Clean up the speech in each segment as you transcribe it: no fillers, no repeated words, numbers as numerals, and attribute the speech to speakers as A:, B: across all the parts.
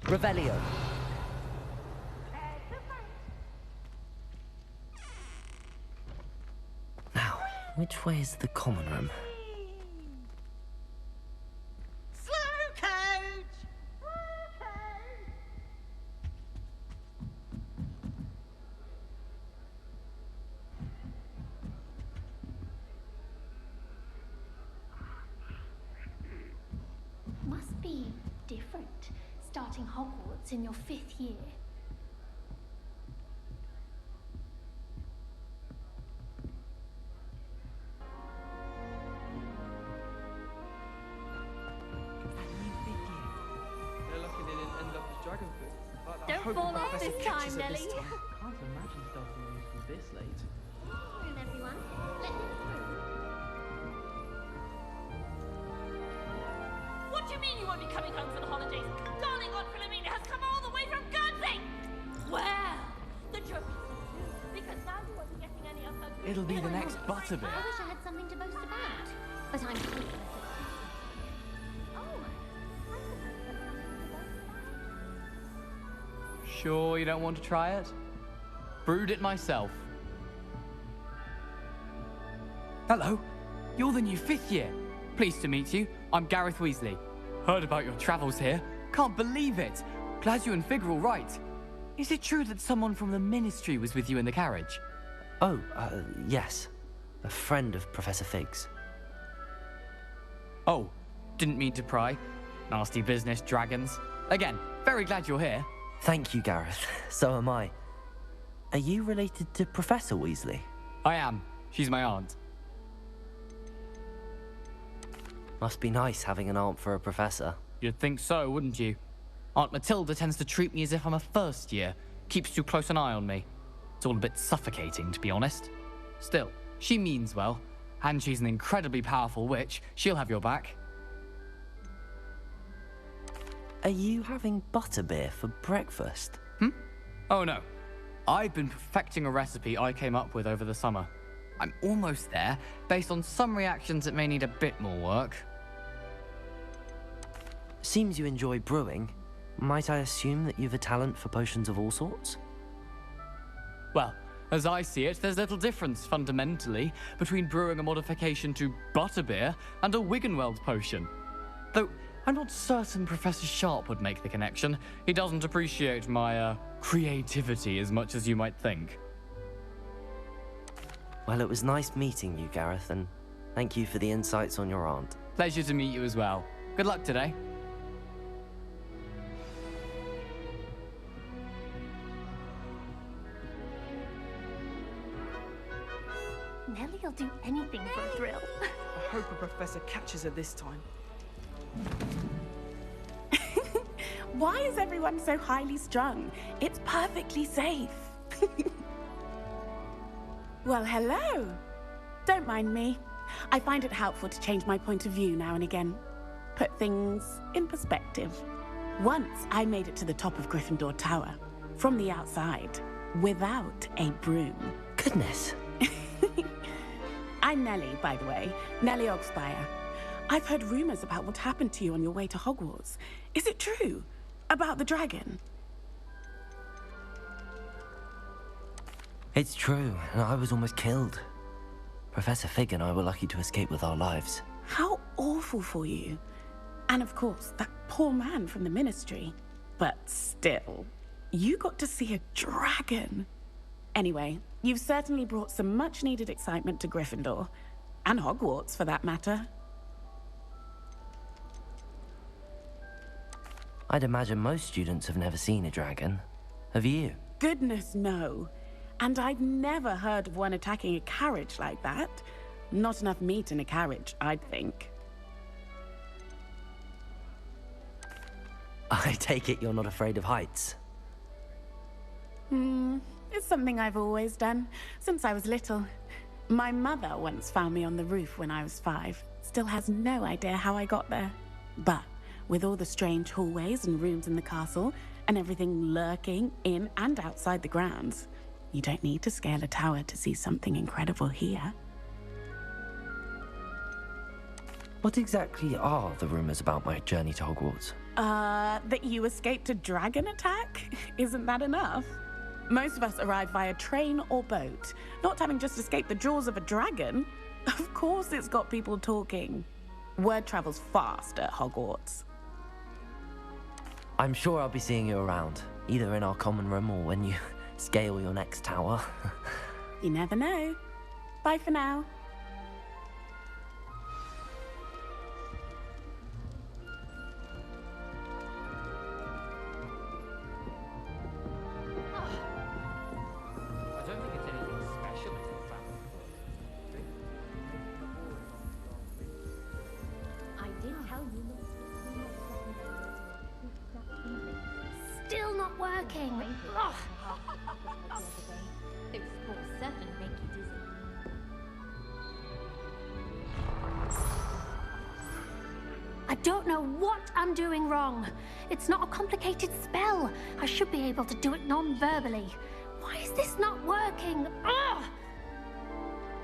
A: Revelio.
B: Now, which way is the common room?
C: Slow coach!
D: Must be different, starting Hogwarts in your 5th year.
E: They're lucky they didn't end up as dragon food. But I
D: Don't
E: hope
D: fall
E: the
D: off
E: professor
D: this
E: catches
D: time,
E: her this
D: Nelly.
E: time. Can't imagine starting musical this late.
D: Room, everyone. Let me through.
F: What do you mean you won't be coming home for the holidays? Darling Aunt Philomena has come all the way from Guernsey! Well, the joke is on you, because now you won't be getting any of her good
G: It'll be the next
D: I
G: butterbeer.
D: wish I had something to boast about. But I'm hopeless. Oh,
G: Sure you don't want to try it? Brewed it myself. Hello, you're the new 5th year. Pleased to meet you. I'm Gareth Weasley. Heard about your travels here. Can't believe it. Glad you and Fig are all right. Is it true that someone from the Ministry was with you in the carriage?
B: Oh, yes. A friend of Professor Fig's.
G: Oh, didn't mean to pry. Nasty business, dragons. Again, very glad you're here.
B: Thank you, Gareth. So am I. Are you related to Professor Weasley?
G: I am. She's my aunt.
B: Must be nice having an aunt for a professor.
G: You'd think so, wouldn't you? Aunt Matilda tends to treat me as if I'm a first year. Keeps too close an eye on me. It's all a bit suffocating, to be honest. Still, she means well. And she's an incredibly powerful witch. She'll have your back.
B: Are you having butterbeer for breakfast?
G: Oh no. I've been perfecting a recipe I came up with over the summer. I'm almost there, based on some reactions that may need a bit more work.
B: Seems you enjoy brewing. Might I assume that you've a talent for potions of all sorts?
G: Well, as I see it, there's little difference, fundamentally, between brewing a modification to butterbeer and a Wiggenweld potion. Though, I'm not certain Professor Sharp would make the connection. He doesn't appreciate my, creativity as much as you might think.
B: Well, it was nice meeting you, Gareth, and thank you for the insights on your aunt.
G: Pleasure to meet you as well. Good luck today.
D: Nellie'll do anything for a thrill.
E: I hope the professor catches her this time.
H: Why is everyone so highly strung? It's perfectly safe. Well, hello. Don't mind me. I find it helpful to change my point of view now and again. Put things in perspective. Once I made it to the top of Gryffindor Tower, from the outside, without a broom.
B: Goodness.
H: I'm Nellie, by the way. Nellie Ogspire. I've heard rumors about what happened to you on your way to Hogwarts. Is it true? About the dragon?
B: It's true, and I was almost killed. Professor Fig and I were lucky to escape with our lives.
H: How awful for you. And of course, that poor man from the Ministry. But still, you got to see a dragon. Anyway, you've certainly brought some much-needed excitement to Gryffindor. And Hogwarts, for that matter.
B: I'd imagine most students have never seen a dragon. Have you?
H: Goodness, no. And I've never heard of one attacking a carriage like that. Not enough meat in a carriage, I'd think.
B: I take it you're not afraid of heights.
H: It's something I've always done, since I was little. My mother once found me on the roof when I was 5. Still has no idea how I got there. But with all the strange hallways and rooms in the castle, and everything lurking in and outside the grounds, you don't need to scale a tower to see something incredible here.
B: What exactly are the rumors about my journey to Hogwarts?
H: That you escaped a dragon attack? Isn't that enough? Most of us arrive via train or boat, not having just escaped the jaws of a dragon. Of course it's got people talking. Word travels fast at Hogwarts.
B: I'm sure I'll be seeing you around, either in our common room or when you scale your next tower.
H: You never know. Bye for now.
G: I don't think it's anything special if you found.
D: I did tell you not. Still not working. Ugh.
F: Those sports certainly make you dizzy.
D: I don't know what I'm doing wrong. It's not a complicated spell. I should be able to do it non-verbally. Why is this not working? Ugh!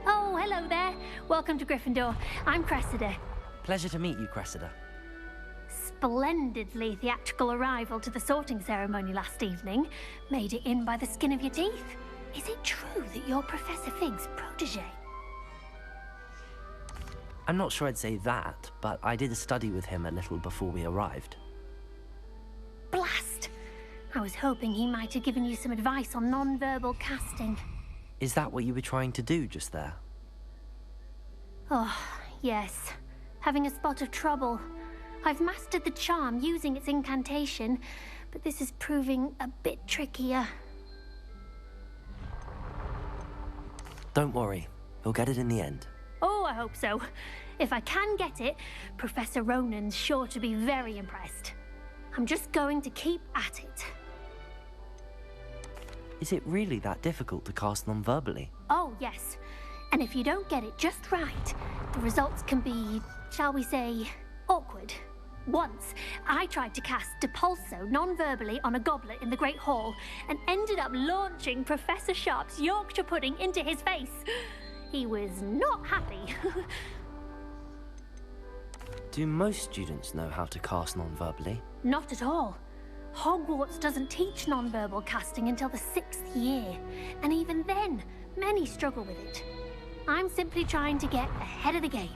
D: Oh, hello there. Welcome to Gryffindor. I'm Cressida.
B: Pleasure to meet you, Cressida.
D: Splendidly theatrical arrival to the sorting ceremony last evening. Made it in by the skin of your teeth. Is it true that you're Professor Fig's protege?
B: I'm not sure I'd say that, but I did a study with him a little before we arrived.
D: Blast! I was hoping he might have given you some advice on non-verbal casting.
B: Is that what you were trying to do just there?
D: Oh, yes. Having a spot of trouble. I've mastered the charm using its incantation, but this is proving a bit trickier.
B: Don't worry, you'll get it in the end.
D: Oh, I hope so. If I can get it, Professor Ronan's sure to be very impressed. I'm just going to keep at it.
B: Is it really that difficult to cast non-verbally?
D: Oh, yes. And if you don't get it just right, the results can be, shall we say, awkward. Once, I tried to cast Depulso non-verbally on a goblet in the Great Hall and ended up launching Professor Sharp's Yorkshire pudding into his face. He was not happy.
B: Do most students know how to cast non-verbally?
D: Not at all. Hogwarts doesn't teach non-verbal casting until the 6th year, and even then, many struggle with it. I'm simply trying to get ahead of the game.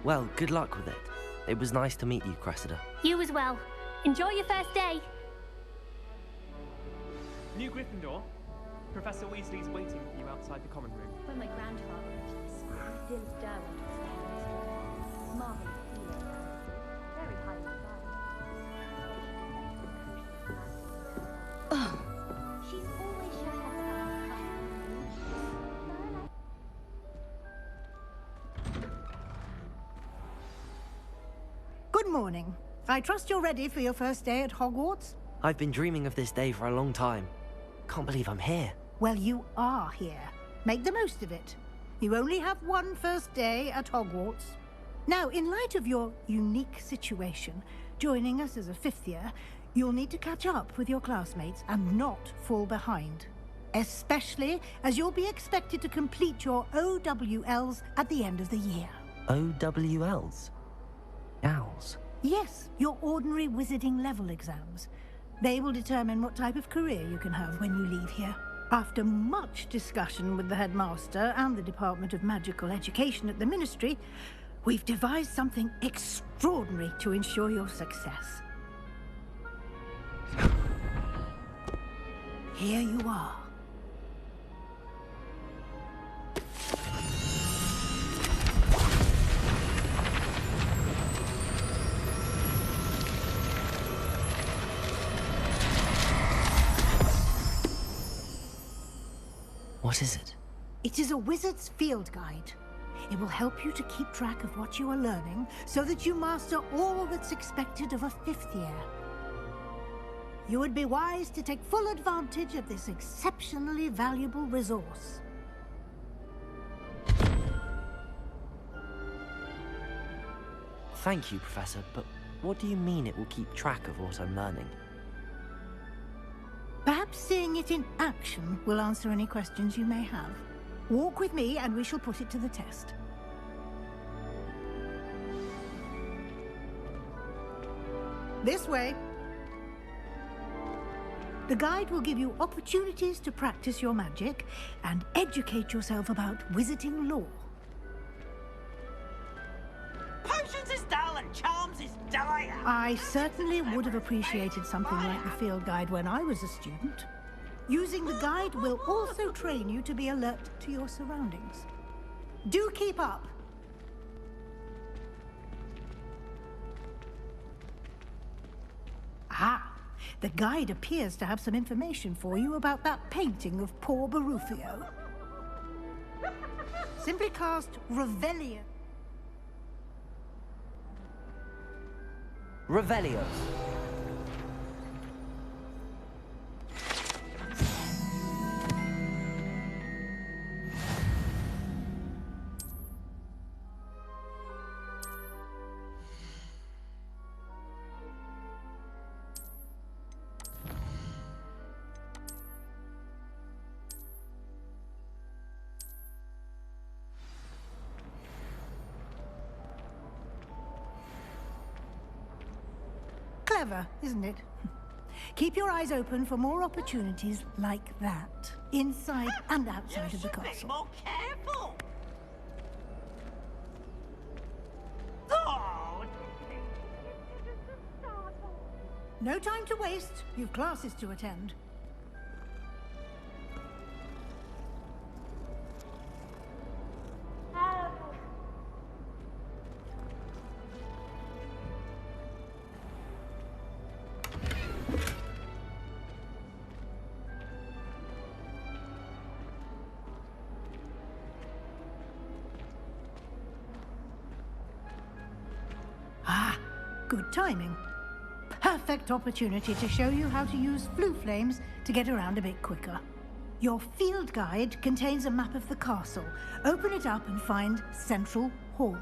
B: Well, good luck with it. It was nice to meet you, Cressida.
D: You as well. Enjoy your first day.
E: New Gryffindor. Professor Weasley's waiting for you outside the common room.
F: When my grandfather entered the school, he didn't dare want to stay in his marvelous healing. Very highly regarded. She's always showing us around.
C: Good morning. I trust you're ready for your first day at Hogwarts?
B: I've been dreaming of this day for a long time. Can't believe I'm here.
C: Well, you are here. Make the most of it. You only have one first day at Hogwarts. Now, in light of your unique situation, joining us as a 5th year, you'll need to catch up with your classmates and not fall behind. Especially as you'll be expected to complete your OWLs at the end of the year.
B: OWLs? Owls?
C: Yes, your ordinary wizarding level exams. They will determine what type of career you can have when you leave here. After much discussion with the headmaster and the Department of Magical Education at the Ministry, we've devised something extraordinary to ensure your success. Here you are.
B: What is it?
C: It is a wizard's field guide. It will help you to keep track of what you are learning so that you master all that's expected of a 5th year. You would be wise to take full advantage of this exceptionally valuable resource.
B: Thank you, Professor, but what do you mean it will keep track of what I'm learning?
C: Perhaps seeing it in action will answer any questions you may have. Walk with me and we shall put it to the test. This way. The guide will give you opportunities to practice your magic and educate yourself about wizarding lore.
A: Potions is dull and charms is dire.
C: I certainly would have appreciated something like the field guide when I was a student. Using the guide will also train you to be alert to your surroundings. Do keep up. Ah, the guide appears to have some information for you about that painting of poor Barufio. Simply cast Revelio.
B: Revelio.
C: Clever, isn't it? Keep your eyes open for more opportunities like that, inside and outside of the
A: Be
C: castle.
A: more careful. Oh,
C: No time to waste. You've classes to attend. Ah, good timing. Perfect opportunity to show you how to use flue flames to get around a bit quicker. Your field guide contains a map of the castle. Open it up and find Central Hall.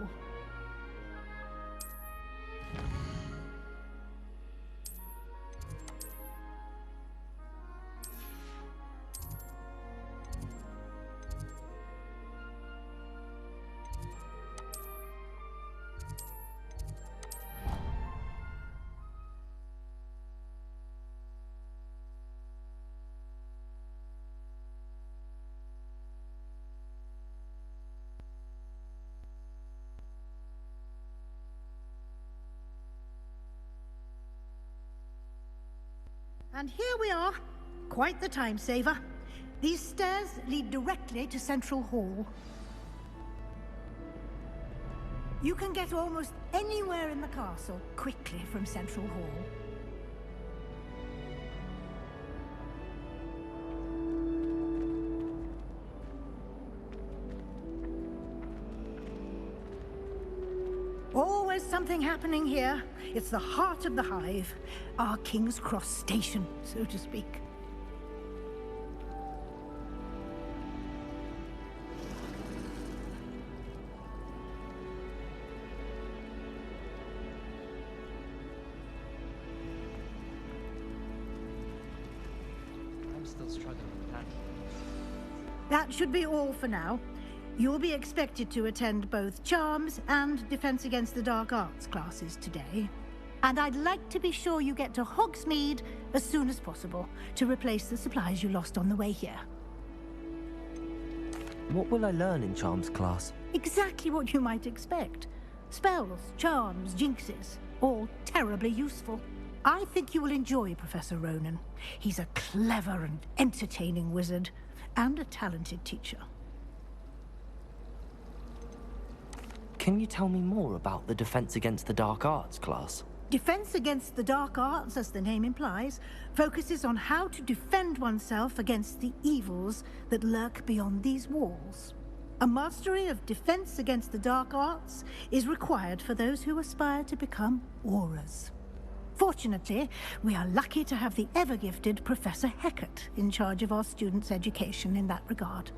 C: And here we are. Quite the time saver. These stairs lead directly to Central Hall. You can get almost anywhere in the castle quickly from Central Hall. Always something happening here. It's the heart of the hive, our King's Cross station, so to speak.
E: I'm still struggling with that.
C: That should be all for now. You'll be expected to attend both Charms and Defense Against the Dark Arts classes today. And I'd like to be sure you get to Hogsmeade as soon as possible to replace the supplies you lost on the way here.
B: What will I learn in Charms class?
C: Exactly what you might expect. Spells, charms, jinxes, all terribly useful. I think you will enjoy Professor Ronan. He's a clever and entertaining wizard, and a talented teacher.
B: Can you tell me more about the Defense Against the Dark Arts class?
C: Defense Against the Dark Arts, as the name implies, focuses on how to defend oneself against the evils that lurk beyond these walls. A mastery of Defense Against the Dark Arts is required for those who aspire to become auras. Fortunately, we are lucky to have the ever-gifted Professor Hecat in charge of our students' education in that regard.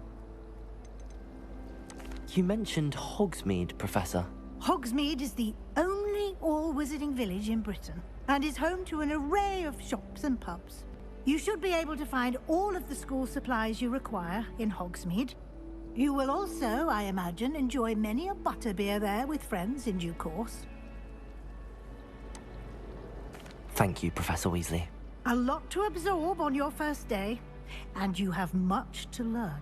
B: You mentioned Hogsmeade, Professor.
C: Hogsmeade is the only all-wizarding village in Britain, and is home to an array of shops and pubs. You should be able to find all of the school supplies you require in Hogsmeade. You will also, I imagine, enjoy many a butterbeer there with friends in due course.
B: Thank you, Professor Weasley.
C: A lot to absorb on your first day, and you have much to learn.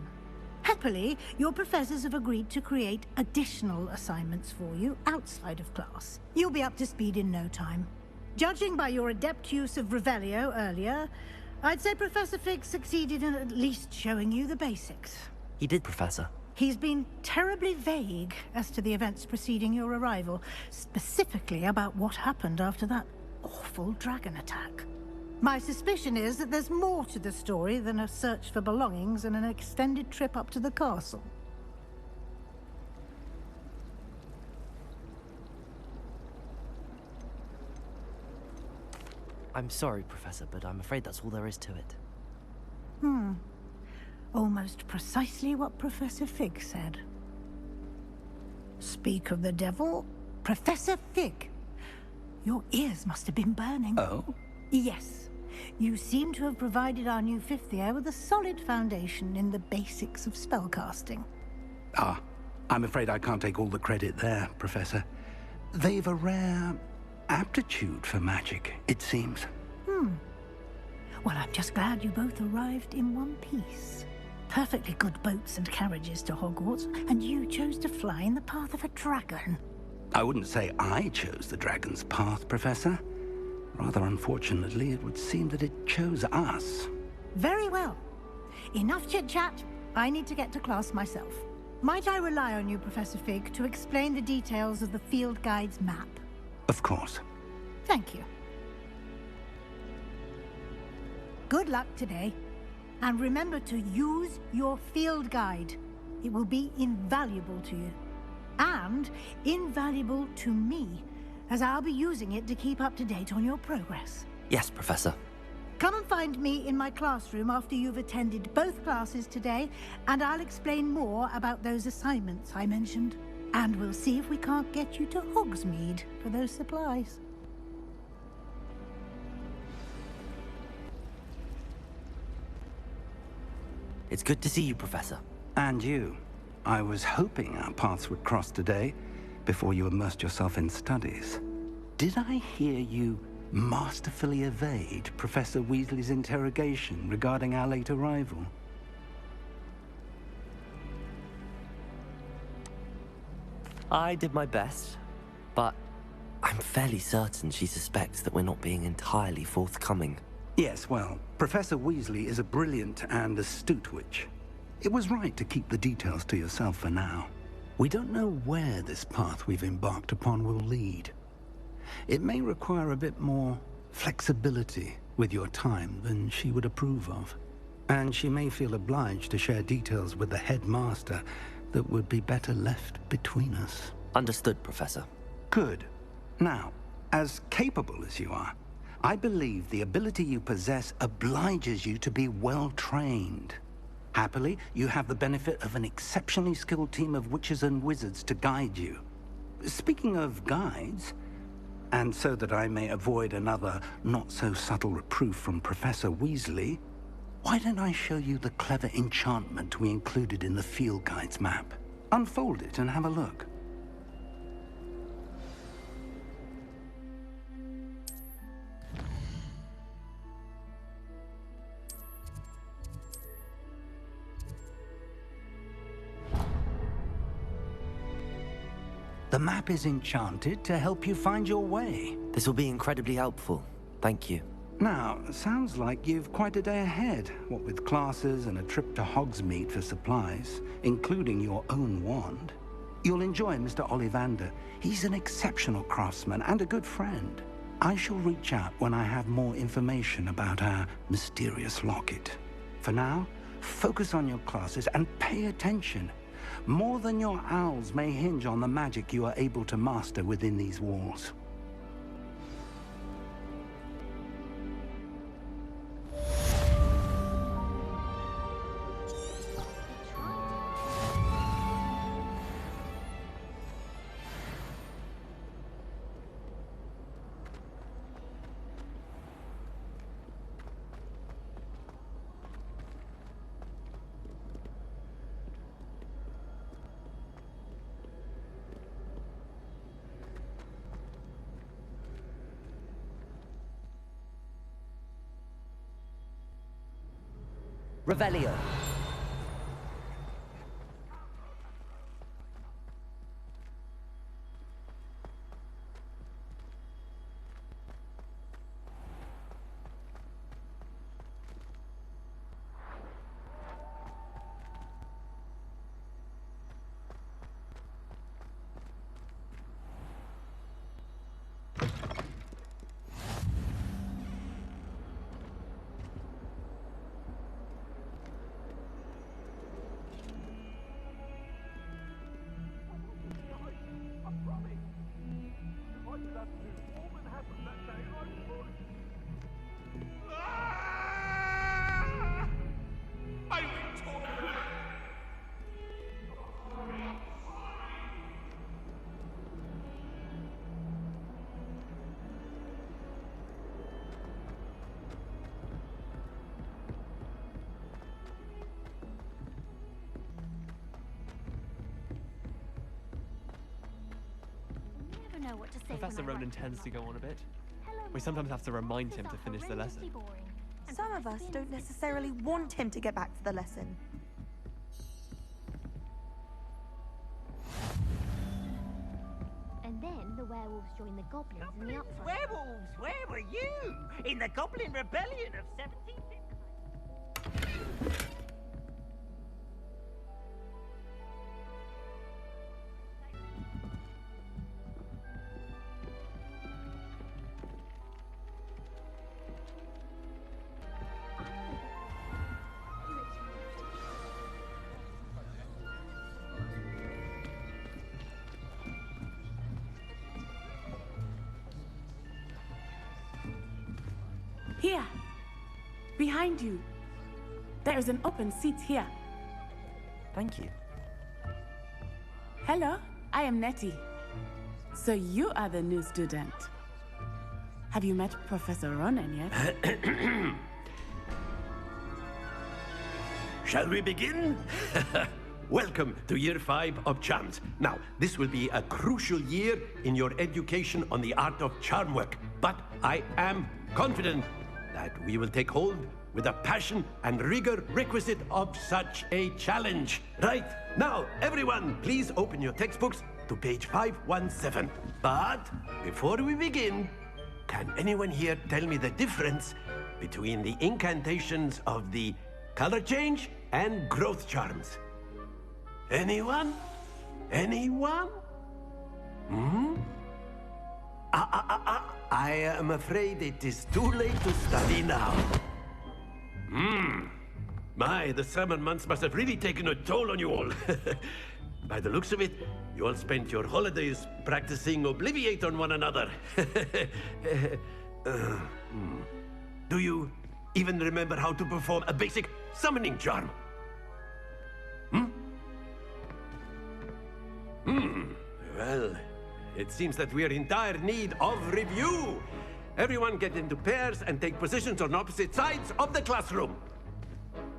C: Happily, your professors have agreed to create additional assignments for you outside of class. You'll be up to speed in no time. Judging by your adept use of Revelio earlier, I'd say Professor Fig succeeded in at least showing you the basics.
B: He did, Professor.
C: He's been terribly vague as to the events preceding your arrival, specifically about what happened after that awful dragon attack. My suspicion is that there's more to the story than a search for belongings and an extended trip up to the castle.
B: I'm sorry, Professor, but I'm afraid that's all there is to it.
C: Almost precisely what Professor Fig said. Speak of the devil, Professor Fig. Your ears must have been burning.
I: Oh?
C: Yes. You seem to have provided our new fifth year with a solid foundation in the basics of spellcasting.
I: Ah, I'm afraid I can't take all the credit there, Professor. They've a rare aptitude for magic, it seems.
C: Well, I'm just glad you both arrived in one piece. Perfectly good boats and carriages to Hogwarts, and you chose to fly in the path of a dragon.
I: I wouldn't say I chose the dragon's path, Professor. Rather unfortunately, it would seem that it chose us.
C: Very well. Enough chit-chat. I need to get to class myself. Might I rely on you, Professor Fig, to explain the details of the field guide's map?
I: Of course.
C: Thank you. Good luck today. And remember to use your field guide. It will be invaluable to you. And invaluable to me, as I'll be using it to keep up to date on your progress.
B: Yes, Professor.
C: Come and find me in my classroom after you've attended both classes today, and I'll explain more about those assignments I mentioned. And we'll see if we can't get you to Hogsmeade for those supplies.
B: It's good to see you, Professor.
I: And you. I was hoping our paths would cross today, before you immersed yourself in studies. Did I hear you masterfully evade Professor Weasley's interrogation regarding our late arrival?
B: I did my best, but I'm fairly certain she suspects that we're not being entirely forthcoming.
I: Yes, well, Professor Weasley is a brilliant and astute witch. It was right to keep the details to yourself for now. We don't know where this path we've embarked upon will lead. It may require a bit more flexibility with your time than she would approve of. And she may feel obliged to share details with the headmaster that would be better left between us.
B: Understood, Professor.
I: Good. Now, as capable as you are, I believe the ability you possess obliges you to be well trained. Happily, you have the benefit of an exceptionally skilled team of witches and wizards to guide you. Speaking of guides, and so that I may avoid another not-so-subtle reproof from Professor Weasley, why don't I show you the clever enchantment we included in the field guide's map? Unfold it and have a look. The map is enchanted to help you find your way.
B: This will be incredibly helpful. Thank you.
I: Now, sounds like you've quite a day ahead, what with classes and a trip to Hogsmeade for supplies, including your own wand. You'll enjoy Mr. Ollivander. He's an exceptional craftsman and a good friend. I shall reach out when I have more information about our mysterious locket. For now, focus on your classes and pay attention. More than your owls may hinge on the magic you are able to master within these walls.
B: Revelio.
D: I never know what to say.
E: Professor
D: when I
E: Ronan
D: write
E: tends to
D: them.
E: go on a bit.
D: Hello,
E: We sometimes have to remind him
D: Professor
E: to finish the lesson.
D: horrendously boring. And
J: Some of us
D: Professor
J: don't
D: Binns is
J: necessarily want him to get back to the lesson.
D: And then the werewolves join the goblins in the upfront.
A: Werewolves, where were you? In the Goblin Rebellion of 1750.
H: Here. Behind you. There is an open seat here.
B: Thank you.
H: Hello, I am Nettie. So you are the new student. Have you met Professor Ronan yet?
K: Shall we begin? Welcome to Year 5 of Charms. Now, this will be a crucial year in your education on the art of charm work. But I am confident that we will take hold with the passion and rigor requisite of such a challenge. Right, now, everyone, please open your textbooks to page 517. But before we begin, can anyone here tell me the difference between the incantations of the color change and growth charms? Anyone? Anyone? Hmm? I am afraid it is too late to study now. My, the summer months must have really taken a toll on you all. By the looks of it, you all spent your holidays practicing Obliviate on one another. Do you even remember how to perform a basic summoning charm? Well, it seems that we are in dire need of review. Everyone get into pairs and take positions on opposite sides of the classroom.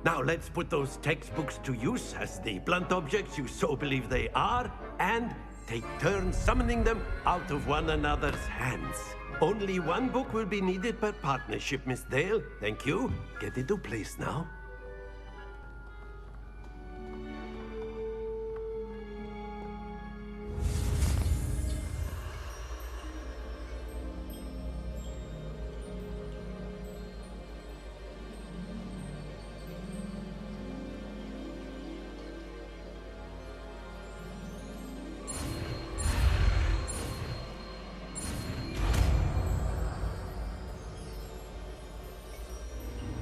K: Now let's put those textbooks to use as the blunt objects you so believe they are, and take turns summoning them out of one another's hands. Only one book will be needed per partnership, Miss Dale. Thank you. Get into place now.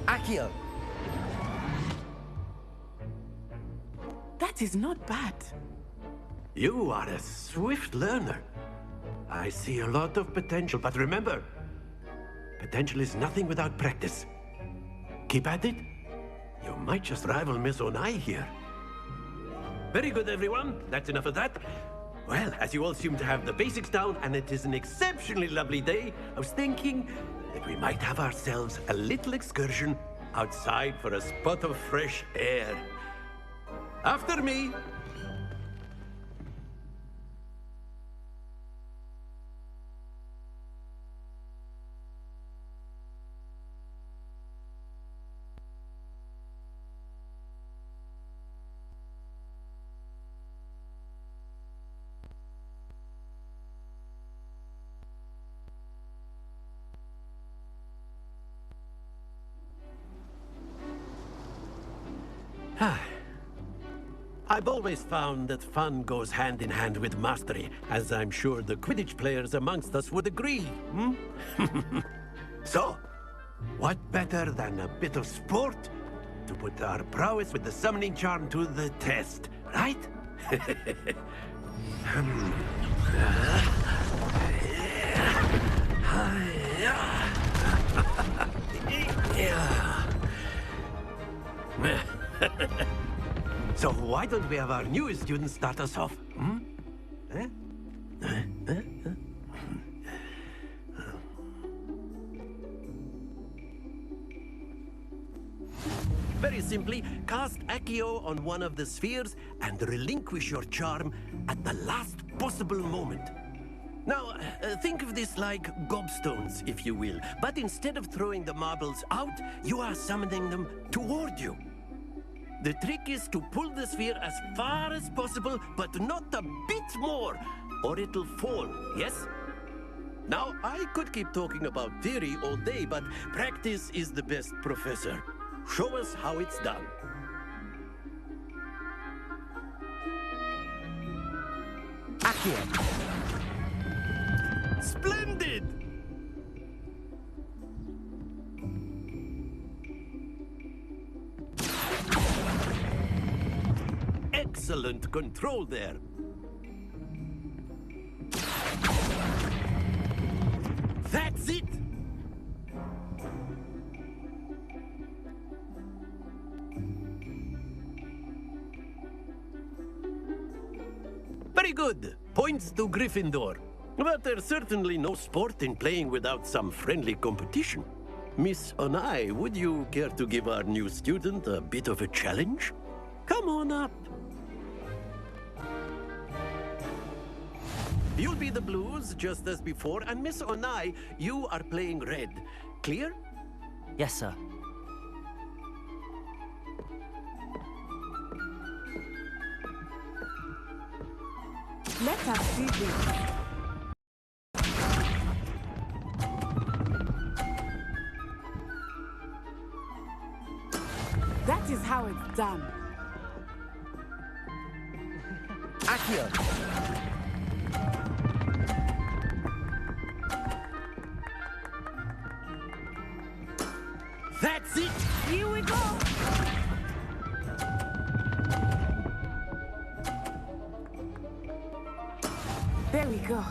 B: Accio.
H: That is not bad.
K: You are a swift learner. I see a lot of potential, but remember, potential is nothing without practice. Keep at it. You might just rival Miss Onai here. Very good, everyone. That's enough of that. Well, as you all seem to have the basics down, and it is an exceptionally lovely day, I was thinking that we might have ourselves a little excursion outside for a spot of fresh air. After me. I've always found that fun goes hand in hand with mastery, as I'm sure the Quidditch players amongst us would agree. So, what better than a bit of sport to put our prowess with the summoning charm to the test, right? So why don't we have our newest student start us off? Very simply, cast Accio on one of the spheres and relinquish your charm at the last possible moment. Now, think of this like gobstones, if you will. But instead of throwing the marbles out, you are summoning them toward you. The trick is to pull the sphere as far as possible, but not a bit more, or it'll fall, yes? Now, I could keep talking about theory all day, but practice is the best professor. Show us how it's done.
B: Accio!
K: Splendid! Excellent control there. That's it! Very good. Points to Gryffindor. But there's certainly no sport in playing without some friendly competition. Miss Onai, would you care to give our new student a bit of a challenge? Come on up. You'll be the blues, just as before, and Miss Onai, you are playing red. Clear?
B: Yes, sir.
H: Let us see this. That is how it's done.
B: Accio!
K: That's it!
H: Here we go! There we go.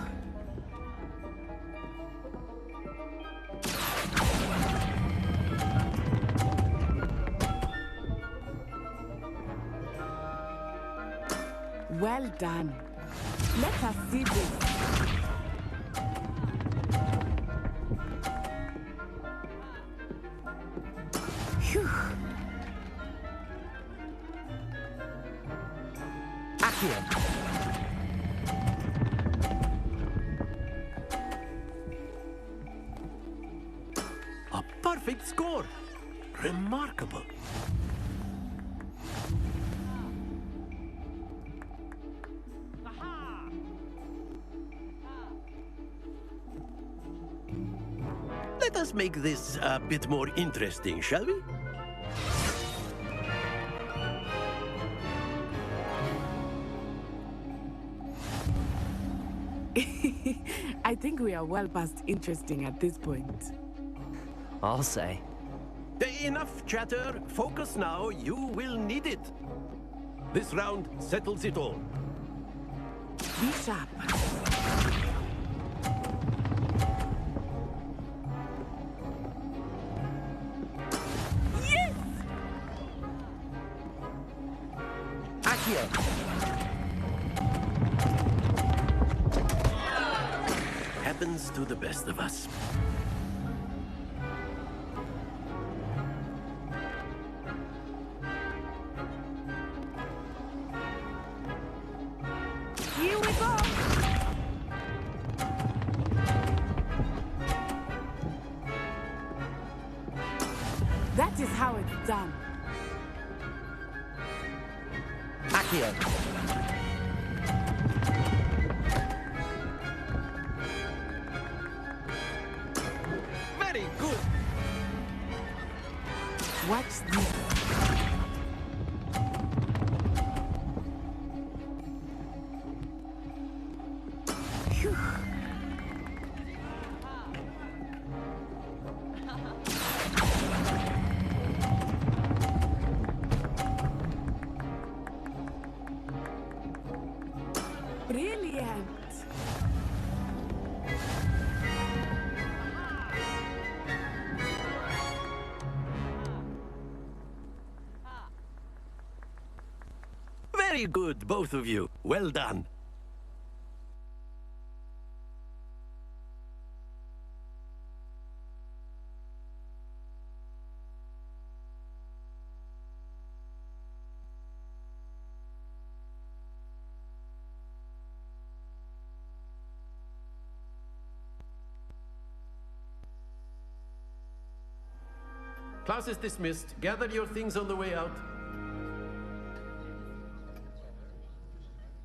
H: Well done. Let us see this. Phew.
B: Accio!
K: A perfect score! Remarkable. Let us make this a bit more interesting, shall we?
H: I think we are well past interesting at this point.
B: I'll say.
K: Enough chatter. Focus now. You will need it. This round settles it all.
H: Be sharp. Yes!
B: Accio!
K: Happens to the best of us.
H: Here we go! That is how it's done.
B: Accio!
K: Very good.
H: Watch this. Phew. Brilliant.
K: Very good, both of you. Well done. Class is dismissed. Gather your things on the way out.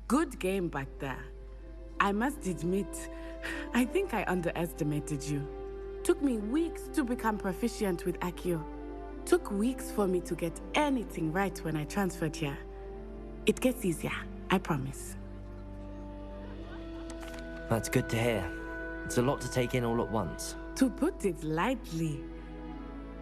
H: Good game back there. I must admit, I think I underestimated you. Took me weeks to become proficient with Accio. Took weeks for me to get anything right when I transferred here. It gets easier, I promise.
B: That's good to hear. It's a lot to take in all at once.
H: To put it lightly,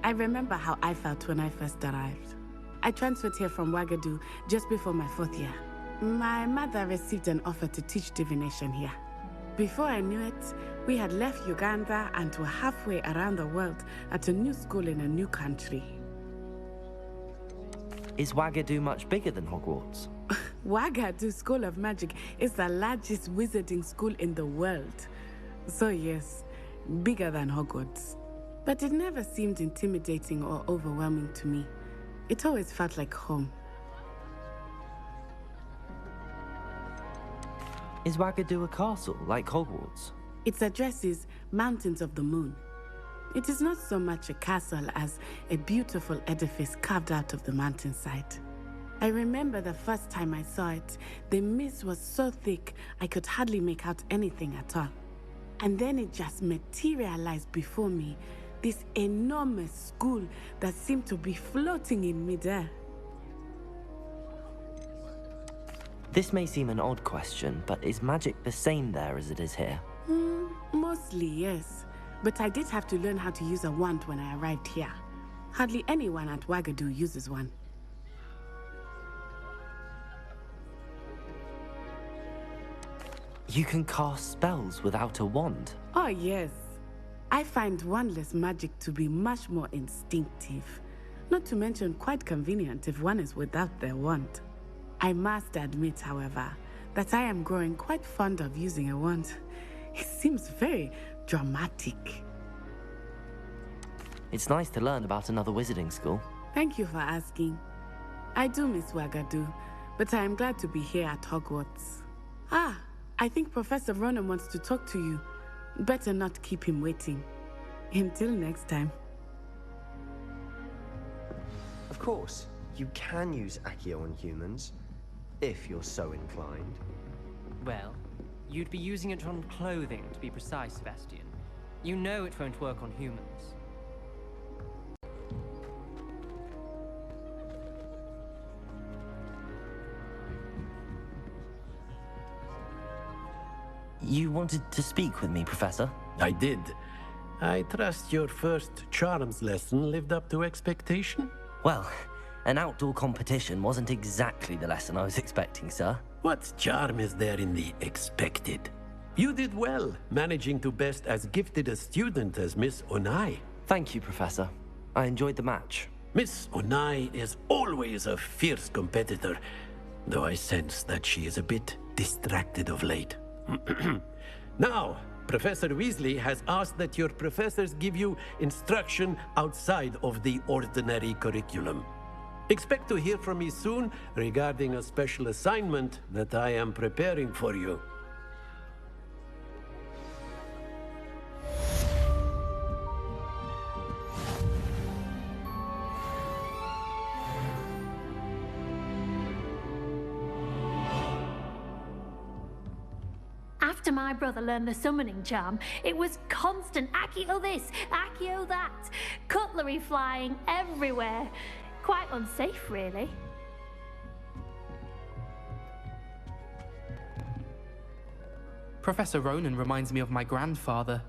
H: I remember how I felt when I first arrived. I transferred here from Ouagadougou just before my 4th year. My mother received an offer to teach divination here. Before I knew it, we had left Uganda and were halfway around the world at a new school in a new country.
B: Is Ouagadougou much bigger than Hogwarts?
H: Ouagadougou School of Magic is the largest wizarding school in the world. So yes, bigger than Hogwarts. But it never seemed intimidating or overwhelming to me. It always felt like home.
B: Is Ouagadougou a castle, like Hogwarts?
H: Its address is Mountains of the Moon. It is not so much a castle as a beautiful edifice carved out of the mountainside. I remember the first time I saw it, the mist was so thick I could hardly make out anything at all. And then it just materialized before me, this enormous school that seemed to be floating in midair.
B: This may seem an odd question, but is magic the same there as it is here?
H: Mostly, yes. But I did have to learn how to use a wand when I arrived here. Hardly anyone at Ouagadougou uses one.
B: You can cast spells without a wand?
H: Oh, yes. I find wandless magic to be much more instinctive. Not to mention quite convenient if one is without their wand. I must admit, however, that I am growing quite fond of using a wand. It seems very dramatic.
B: It's nice to learn about another wizarding school.
H: Thank you for asking. I do miss Ouagadougou, but I am glad to be here at Hogwarts. Ah, I think Professor Ronan wants to talk to you. Better not keep him waiting. Until next time.
L: Of course, you can use Accio on humans, if you're so inclined.
M: Well, you'd be using it on clothing, to be precise, Sebastian. You know it won't work on humans.
B: You wanted to speak with me, Professor?
K: I did. I trust your first charms lesson lived up to expectation?
B: Well, an outdoor competition wasn't exactly the lesson I was expecting, sir.
K: What charm is there in the expected? You did well, managing to best as gifted a student as Miss Onai.
B: Thank you, Professor. I enjoyed the match.
K: Miss Onai is always a fierce competitor, though I sense that she is a bit distracted of late. Now, Professor Weasley has asked that your professors give you instruction outside of the ordinary curriculum. Expect to hear from me soon regarding a special assignment that I am preparing for you.
D: After my brother learned the summoning charm, it was constant Accio this, Accio that. Cutlery flying everywhere. Quite unsafe, really.
N: Professor Ronan reminds me of my grandfather.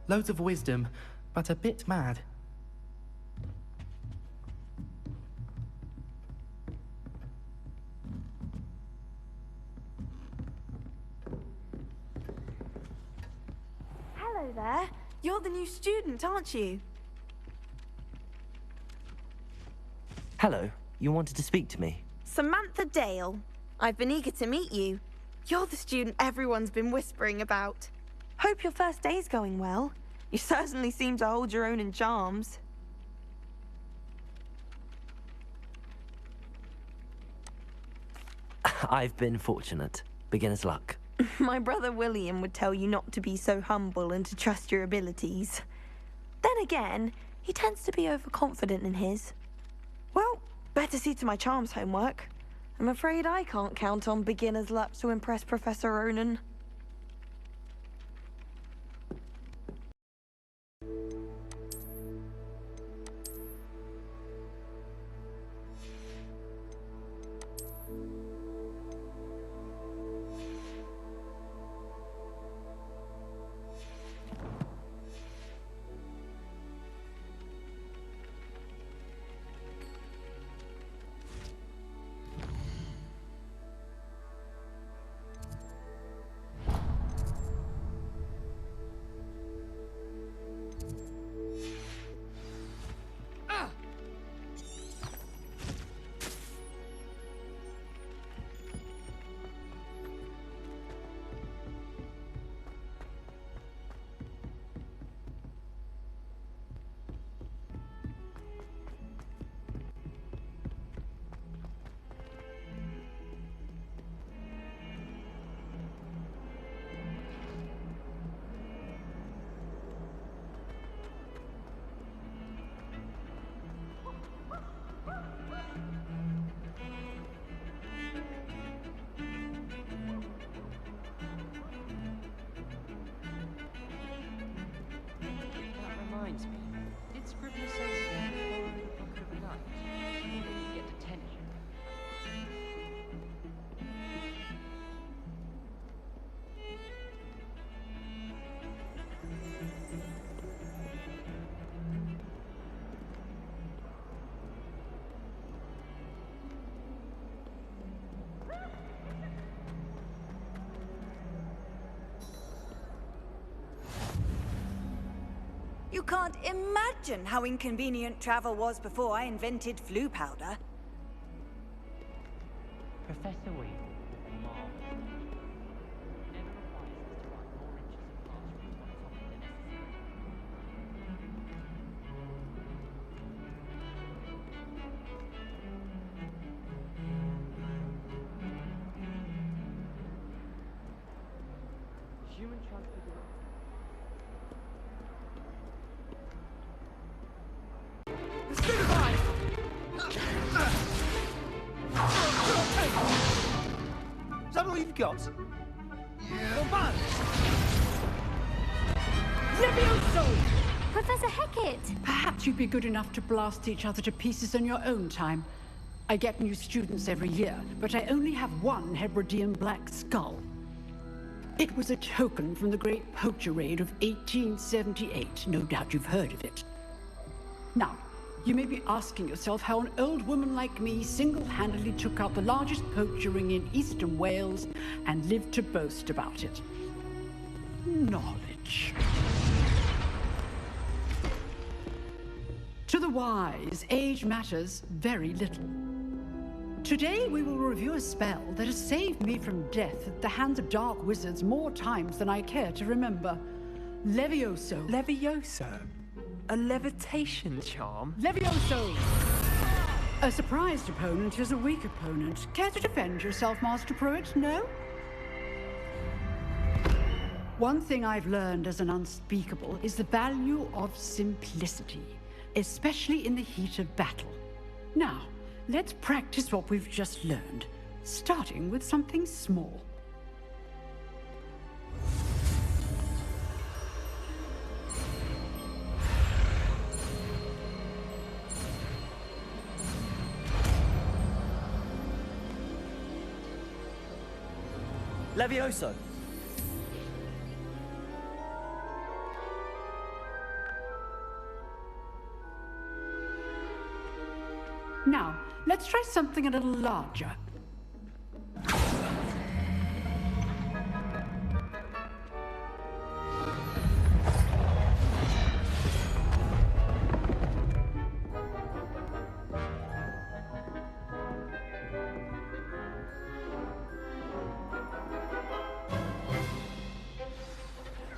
N: Loads of wisdom, but a bit mad.
J: Hello there. You're the new student, aren't you?
B: Hello, you wanted to speak to me?
J: Samantha Dale. I've been eager to meet you. You're the student everyone's been whispering about. Hope your first day's going well. You certainly seem to hold your own in charms.
B: I've been fortunate. Beginner's luck.
J: My brother William would tell you not to be so humble and to trust your abilities. Then again, he tends to be overconfident in his. Well, better see to my charms homework. I'm afraid I can't count on beginner's luck to impress Professor Ronan.
O: You can't imagine how inconvenient travel was before I invented flu powder.
M: Professor Weasley is marvelous. Never requires us to write more inches of classrooms on top of the necessary. Human transfiguration.
A: Is that all you've got? Yeah.
P: Levioso!
D: Professor Hecat!
P: Perhaps you'd be good enough to blast each other to pieces in your own time. I get new students every year, but I only have one Hebridean black skull. It was a token from the Great Poacher Raid of 1878. No doubt you've heard of it. Now, you may be asking yourself how an old woman like me single-handedly took out the largest poacher ring in eastern Wales and lived to boast about it. Knowledge. To the wise, age matters very little. Today we will review a spell that has saved me from death at the hands of dark wizards more times than I care to remember. Levioso.
Q: Levioso? A levitation charm?
P: Levioso! A surprised opponent is a weak opponent. Care to defend yourself, Master Pruitt? No? One thing I've learned as an unspeakable is the value of simplicity, especially in the heat of battle. Now, let's practice what we've just learned, starting with something small.
B: Levioso!
P: let's try something a little larger.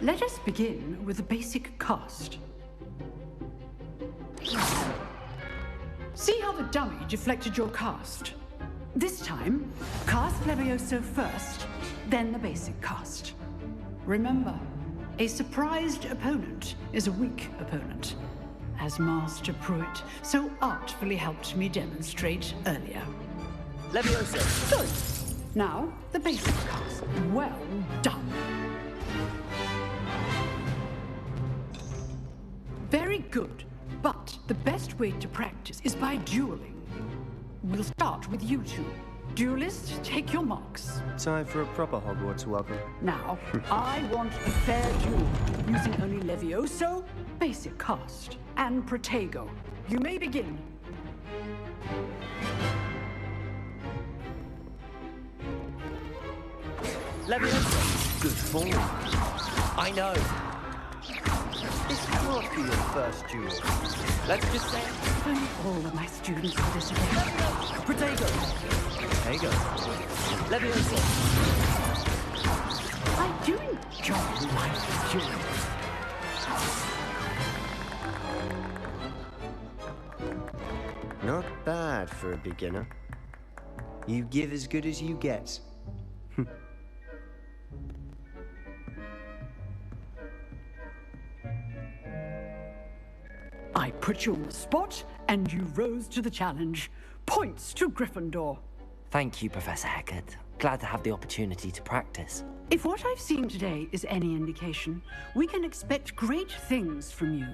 P: Let us begin with the basic cast. See how the dummy deflected your cast? This time, cast Levioso first, then the basic cast. Remember, a surprised opponent is a weak opponent, as Master Pruitt so artfully helped me demonstrate earlier.
L: Levioso!
P: Good. Now, the basic cast. Well done. Very good, but the best way to practice is by dueling. We'll start with you two. Duelists, take your marks.
L: Time for a proper Hogwarts welcome.
P: Now, I want a fair duel, using only Levioso, basic cast, and Protego. You may begin.
L: Levioso! Good form.
B: I know.
L: This can't be your first duel.
B: Let's just say
P: Only all of my students for this event.
L: Protego!
B: Protego.
L: Levioso!
P: I do enjoy life duel.
L: Not bad for a beginner. You give as good as you get.
P: I put you on the spot, and you rose to the challenge. Points to Gryffindor.
B: Thank you, Professor Hecat. Glad to have the opportunity to practice.
P: If what I've seen today is any indication, we can expect great things from you.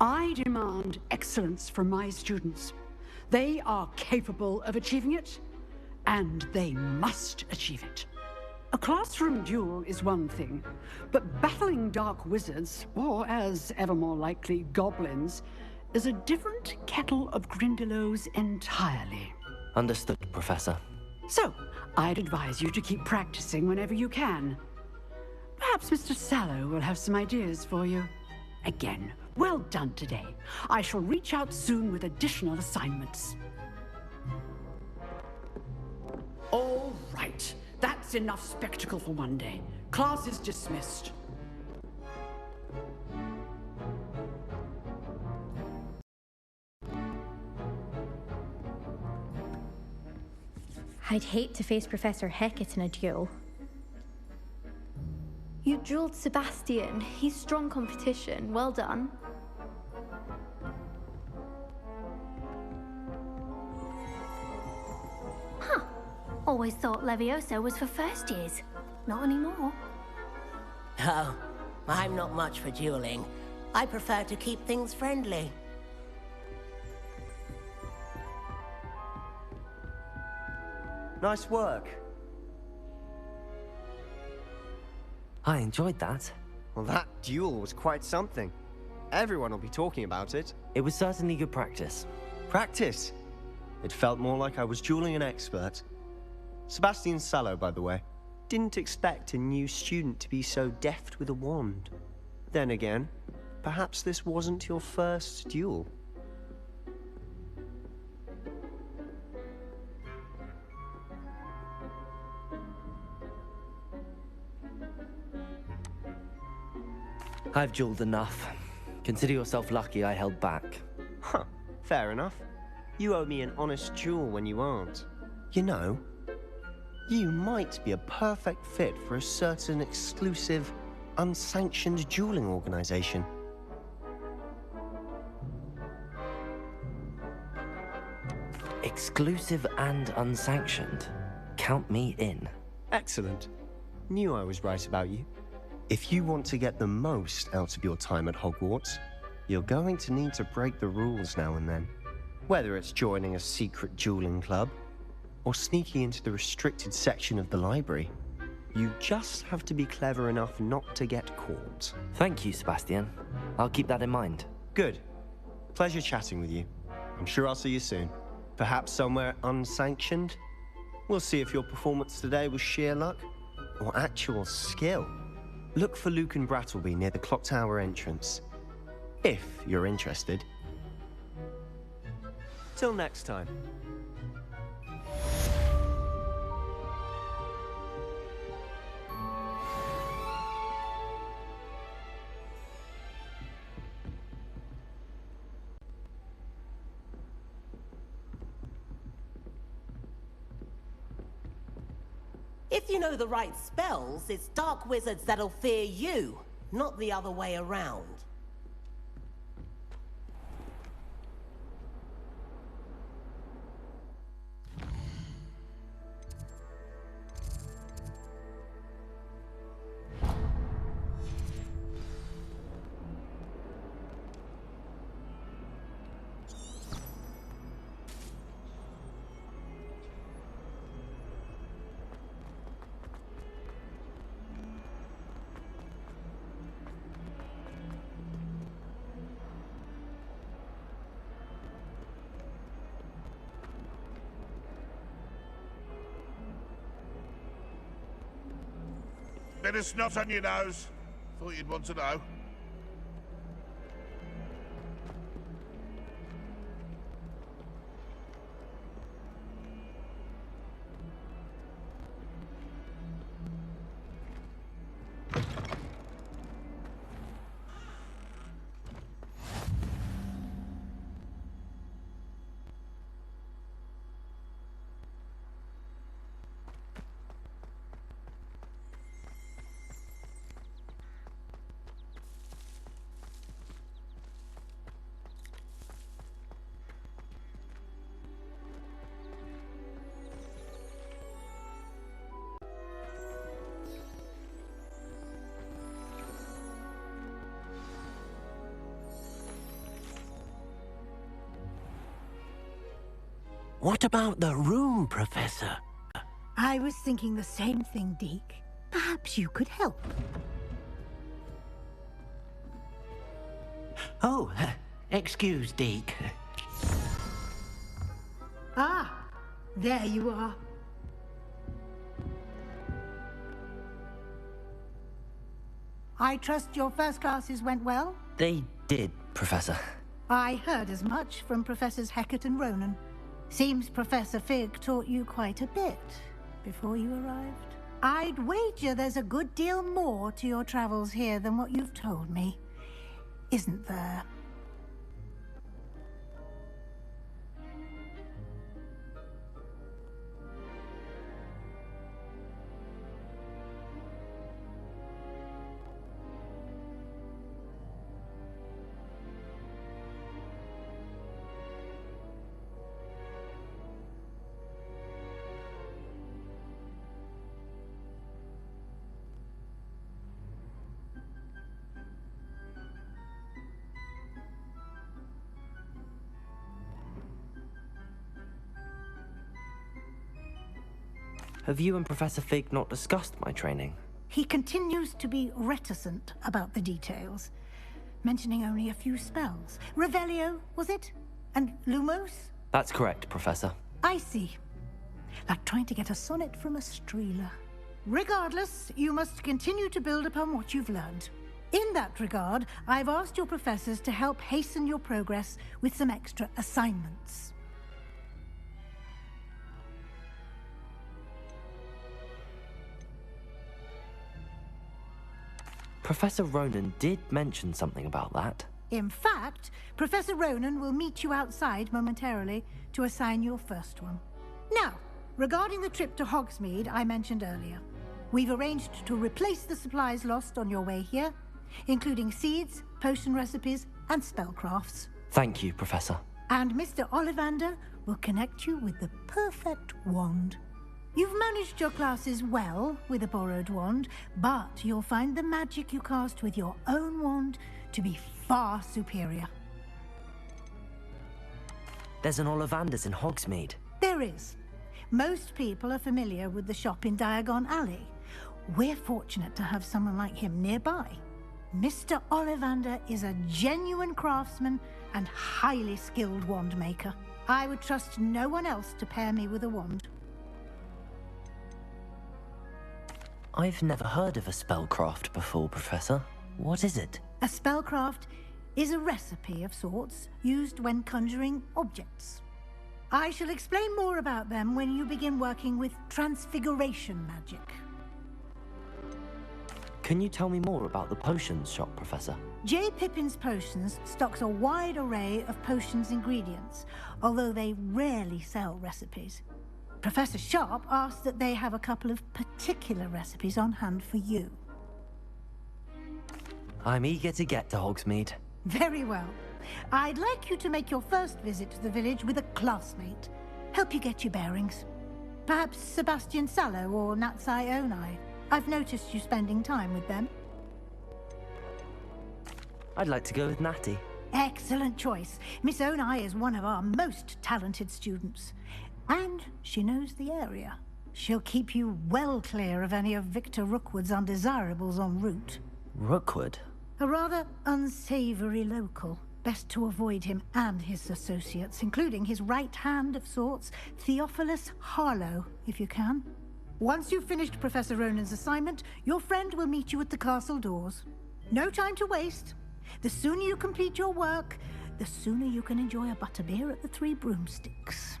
P: I demand excellence from my students. They are capable of achieving it, and they must achieve it. A classroom duel is one thing, but battling dark wizards, or as ever more likely, goblins, is a different kettle of Grindylows entirely.
B: Understood, Professor.
P: So, I'd advise you to keep practicing whenever you can. Perhaps Mr. Sallow will have some ideas for you. Again, well done today. I shall reach out soon with additional assignments. All right. That's enough spectacle for one day. Class is dismissed.
R: I'd hate to face Professor Hecat in a duel.
S: You dueled Sebastian. He's strong competition. Well done.
D: Huh. Always thought Levioso was for first years. Not anymore.
T: Oh, I'm not much for dueling. I prefer to keep things friendly.
L: Nice work.
B: I enjoyed that.
L: Well, that duel was quite something. Everyone will be talking about it.
B: It was certainly good practice.
L: Practice? It felt more like I was dueling an expert. Sebastian Sallow, by the way. Didn't expect a new student to be so deft with a wand. Then again, perhaps this wasn't your first duel.
B: I've dueled enough. Consider yourself lucky I held back.
L: Huh, fair enough. You owe me an honest duel when you aren't. You know, you might be a perfect fit for a certain exclusive, unsanctioned dueling organization.
B: Exclusive and unsanctioned. Count me in.
L: Excellent. Knew I was right about you. If you want to get the most out of your time at Hogwarts, you're going to need to break the rules now and then. Whether it's joining a secret dueling club, or sneaking into the restricted section of the library, you just have to be clever enough not to get caught.
B: Thank you, Sebastian. I'll keep that in mind.
L: Good. Pleasure chatting with you. I'm sure I'll see you soon. Perhaps somewhere unsanctioned? We'll see if your performance today was sheer luck or actual skill. Look for Luke and Brattleby near the clock tower entrance, if you're interested. Till next time.
T: If you know the right spells, it's dark wizards that'll fear you, not the other way around.
U: Bit of snot on your nose. Thought you'd want to know.
K: What about the room, Professor?
C: I was thinking the same thing, Deke. Perhaps you could help.
K: Oh, excuse, Deke.
C: Ah, there you are. I trust your first classes went well?
B: They did, Professor.
C: I heard as much from Professors Hecat and Ronan. Seems Professor Fig taught you quite a bit before you arrived. I'd wager there's a good deal more to your travels here than what you've told me. Isn't there?
B: Have you and Professor Fig not discussed my training?
C: He continues to be reticent about the details, mentioning only a few spells. Revelio, was it? And Lumos?
B: That's correct, Professor.
C: I see. Like trying to get a sonnet from a streeler. Regardless, you must continue to build upon what you've learned. In that regard, I've asked your professors to help hasten your progress with some extra assignments.
B: Professor Ronan did mention something about that.
C: In fact, Professor Ronan will meet you outside momentarily to assign your first one. Now, regarding the trip to Hogsmeade I mentioned earlier, we've arranged to replace the supplies lost on your way here, including seeds, potion recipes, and spellcrafts.
B: Thank you, Professor.
C: And Mr. Ollivander will connect you with the perfect wand. You've managed your classes well with a borrowed wand, but you'll find the magic you cast with your own wand to be far superior.
B: There's an Ollivander's in Hogsmeade.
C: There is. Most people are familiar with the shop in Diagon Alley. We're fortunate to have someone like him nearby. Mr. Ollivander is a genuine craftsman and highly skilled wand maker. I would trust no one else to pair me with a wand.
B: I've never heard of a spellcraft before, Professor. What is it?
C: A spellcraft is a recipe of sorts used when conjuring objects. I shall explain more about them when you begin working with transfiguration magic.
B: Can you tell me more about the potions shop, Professor?
C: J. Pippin's Potions stocks a wide array of potions ingredients, although they rarely sell recipes. Professor Sharp asked that they have a couple of particular recipes on hand for you.
B: I'm eager to get to Hogsmeade.
C: Very well. I'd like you to make your first visit to the village with a classmate. Help you get your bearings. Perhaps Sebastian Sallow or Natsai Onai. I've noticed you spending time with them.
B: I'd like to go with Natty.
C: Excellent choice. Miss Onai is one of our most talented students. And she knows the area. She'll keep you well clear of any of Victor Rookwood's undesirables en route.
B: Rookwood?
C: A rather unsavory local. Best to avoid him and his associates, including his right hand of sorts, Theophilus Harlow, if you can. Once you've finished Professor Ronan's assignment, your friend will meet you at the castle doors. No time to waste. The sooner you complete your work, the sooner you can enjoy a butterbeer at the Three Broomsticks.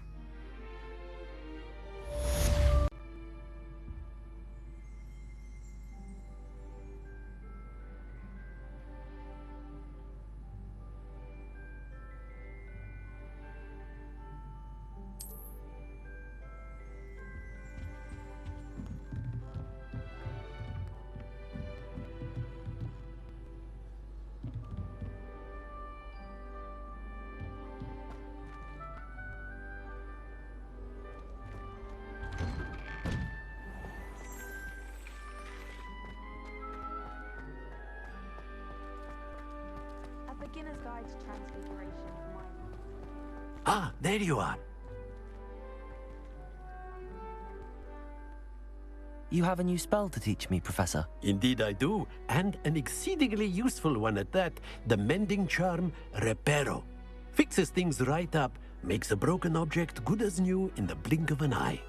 J: Beginner's Guide to Transfiguration.
K: Ah, there you are.
B: You have a new spell to teach me, Professor.
K: Indeed I do, and an exceedingly useful one at that. The mending charm, Reparo. Fixes things right up, makes a broken object good as new in the blink of an eye.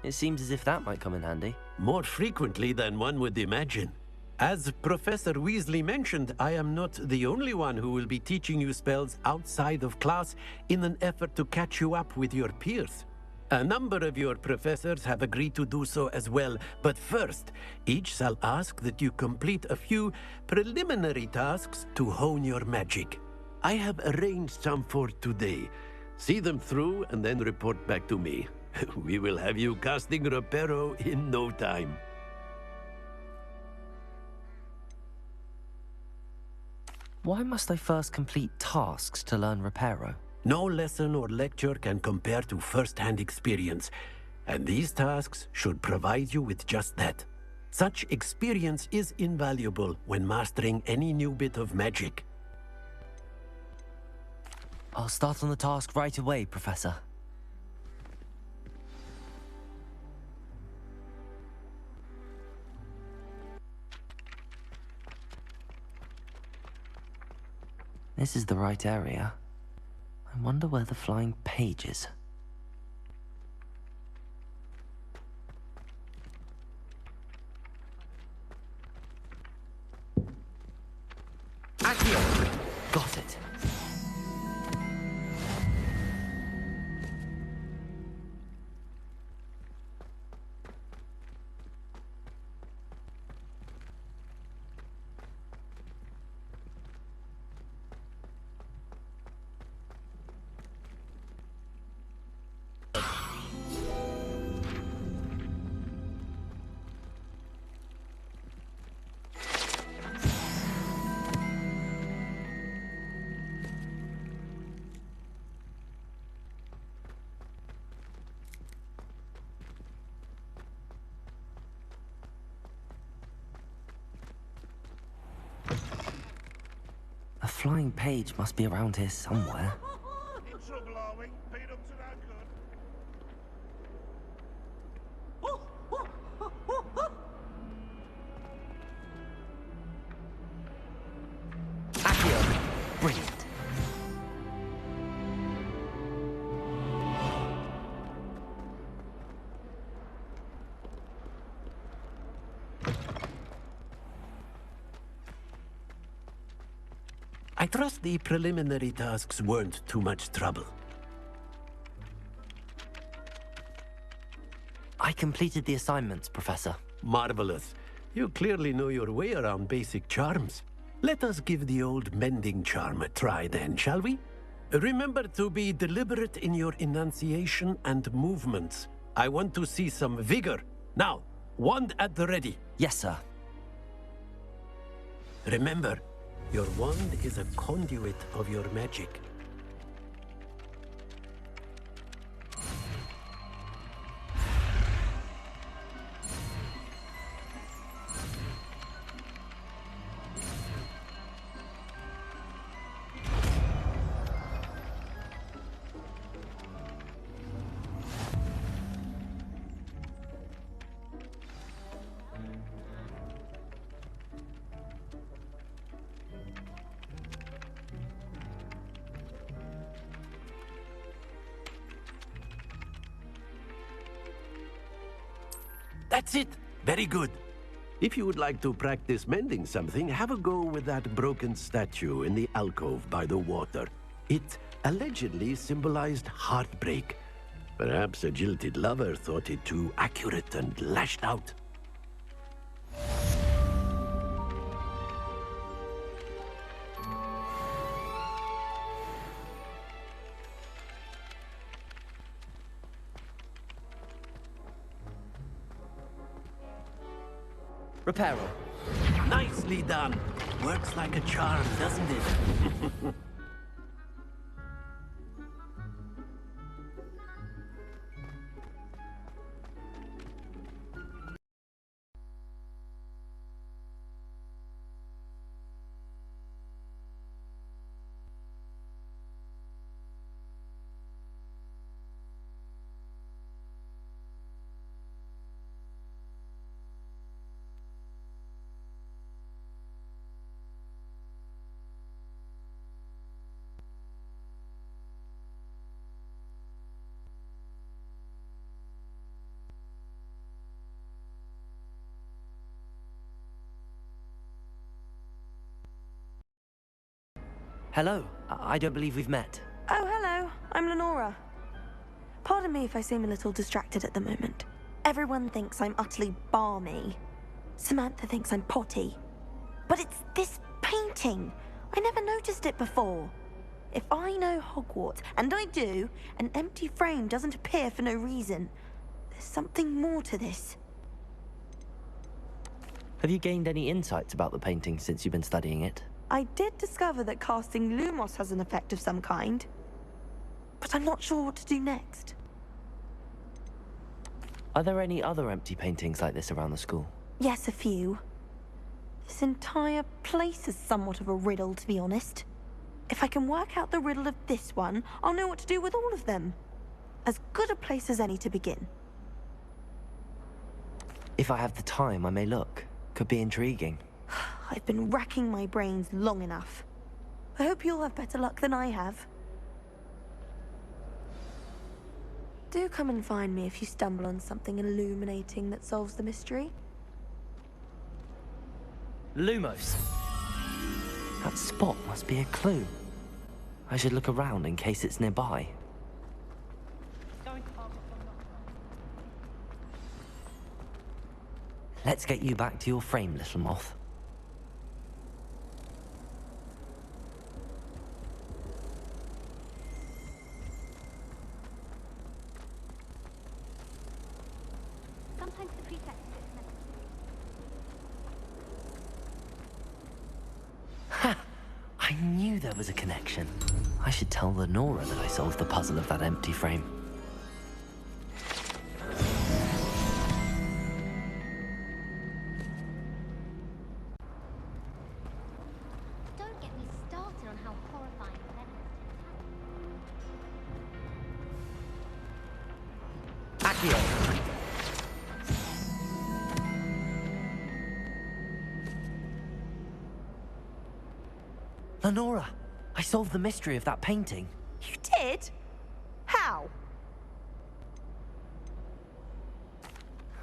B: It seems as if that might come in handy.
K: More frequently than one would imagine. As Professor Weasley mentioned, I am not the only one who will be teaching you spells outside of class in an effort to catch you up with your peers. A number of your professors have agreed to do so as well, but first, each shall ask that you complete a few preliminary tasks to hone your magic. I have arranged some for today. See them through and then report back to me. We will have you casting Reparo in no time.
B: Why must I first complete tasks to learn Reparo?
K: No lesson or lecture can compare to first-hand experience, and these tasks should provide you with just that. Such experience is invaluable when mastering any new bit of magic.
B: I'll start on the task right away, Professor. This is the right area. I wonder where the flying page is. Accio! Got it. A flying page must be around here somewhere.
U: In trouble, are we? Peanuts are no good.
B: Accio! Brilliant.
K: I trust the preliminary tasks weren't too much trouble.
B: I completed the assignments, Professor.
K: Marvelous. You clearly know your way around basic charms. Let us give the old mending charm a try then, shall we? Remember to be deliberate in your enunciation and movements. I want to see some vigor. Now, wand at the ready.
B: Yes, sir.
K: Remember, your wand is a conduit of your magic. That's it. Very good. If you would like to practice mending something, have a go with that broken statue in the alcove by the water. It allegedly symbolized heartbreak. Perhaps a jilted lover thought it too accurate and lashed out.
B: Reparo.
K: Nicely done. Works like a charm, doesn't it?
B: Hello. I don't believe we've met.
J: Oh, hello. I'm Lenora. Pardon me if I seem a little distracted at the moment. Everyone thinks I'm utterly balmy. Samantha thinks I'm potty. But it's this painting. I never noticed it before. If I know Hogwarts, and I do, an empty frame doesn't appear for no reason. There's something more to this.
B: Have you gained any insights about the painting since you've been studying it?
J: I did discover that casting Lumos has an effect of some kind. But I'm not sure what to do next.
B: Are there any other empty paintings like this around the school?
J: Yes, a few. This entire place is somewhat of a riddle, to be honest. If I can work out the riddle of this one, I'll know what to do with all of them. As good a place as any to begin.
B: If I have the time, I may look. Could be intriguing.
J: I've been racking my brains long enough. I hope you'll have better luck than I have. Do come and find me if you stumble on something illuminating that solves the mystery.
B: Lumos. That spot must be a clue. I should look around in case it's nearby. Let's get you back to your frame, little moth.
D: Sometimes the pretext is necessary.
B: Ha! I knew there was a connection. I should tell Lenora that I solved the puzzle of that empty frame.
D: Don't get me started on how horrifying the
B: Accio! Lenora, I solved the mystery of that painting.
J: You did? How?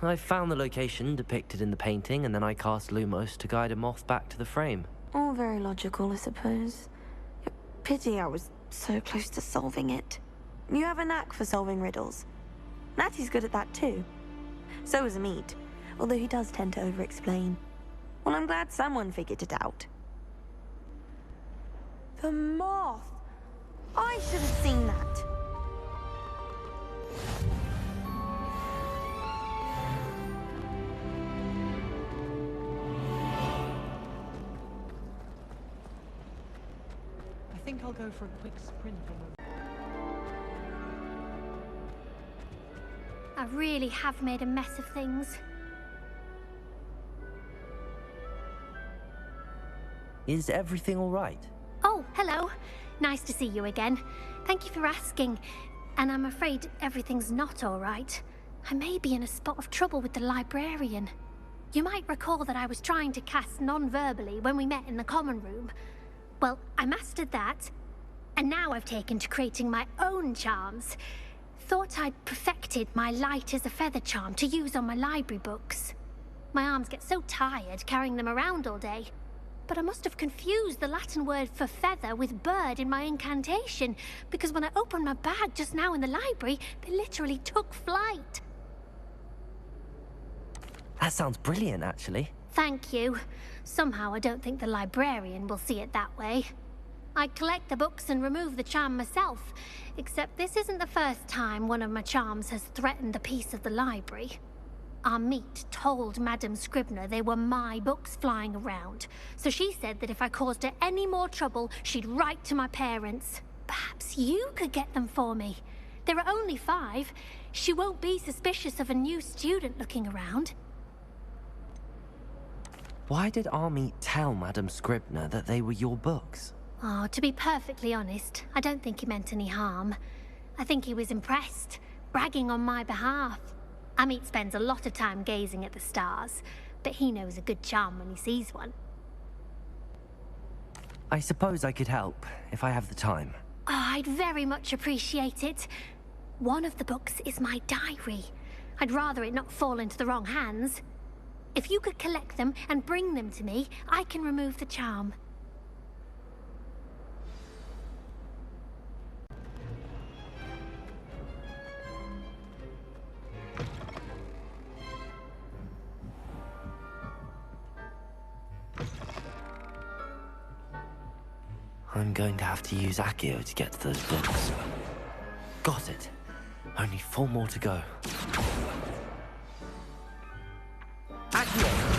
B: I found the location depicted in the painting, and then I cast Lumos to guide a moth back to the frame.
J: All very logical, I suppose. Pity I was so close to solving it. You have a knack for solving riddles. Natty's good at that too. So is Amit, although he does tend to over-explain. Well, I'm glad someone figured it out. The moth! I should have seen that.
M: I think I'll go for a quick sprint on the...
D: I really have made a mess of things.
B: Is everything all right?
D: Oh, hello. Nice to see you again. Thank you for asking. And I'm afraid everything's not all right. I may be in a spot of trouble with the librarian. You might recall that I was trying to cast non-verbally when we met in the common room. Well, I mastered that, and now I've taken to creating my own charms. Thought I'd perfected my light as a feather charm to use on my library books. My arms get so tired carrying them around all day. But I must have confused the Latin word for feather with bird in my incantation, because when I opened my bag just now in the library, they literally took flight.
B: That sounds brilliant, actually.
D: Thank you. Somehow I don't think the librarian will see it that way. I collect the books and remove the charm myself, except this isn't the first time one of my charms has threatened the peace of the library. Amit told Madame Scribner they were my books flying around, so she said that if I caused her any more trouble, she'd write to my parents. Perhaps you could get them for me. There are only 5. She won't be suspicious of a new student looking around.
B: Why did Amit tell Madame Scribner that they were your books?
D: Oh, to be perfectly honest, I don't think he meant any harm. I think he was impressed, bragging on my behalf. Amit spends a lot of time gazing at the stars, but he knows a good charm when he sees one.
B: I suppose I could help, if I have the time.
D: Oh, I'd very much appreciate it. One of the books is my diary. I'd rather it not fall into the wrong hands. If you could collect them and bring them to me, I can remove the charm.
B: I'm going to have to use Accio to get to those books. Got it. Only 4 more to go. Accio!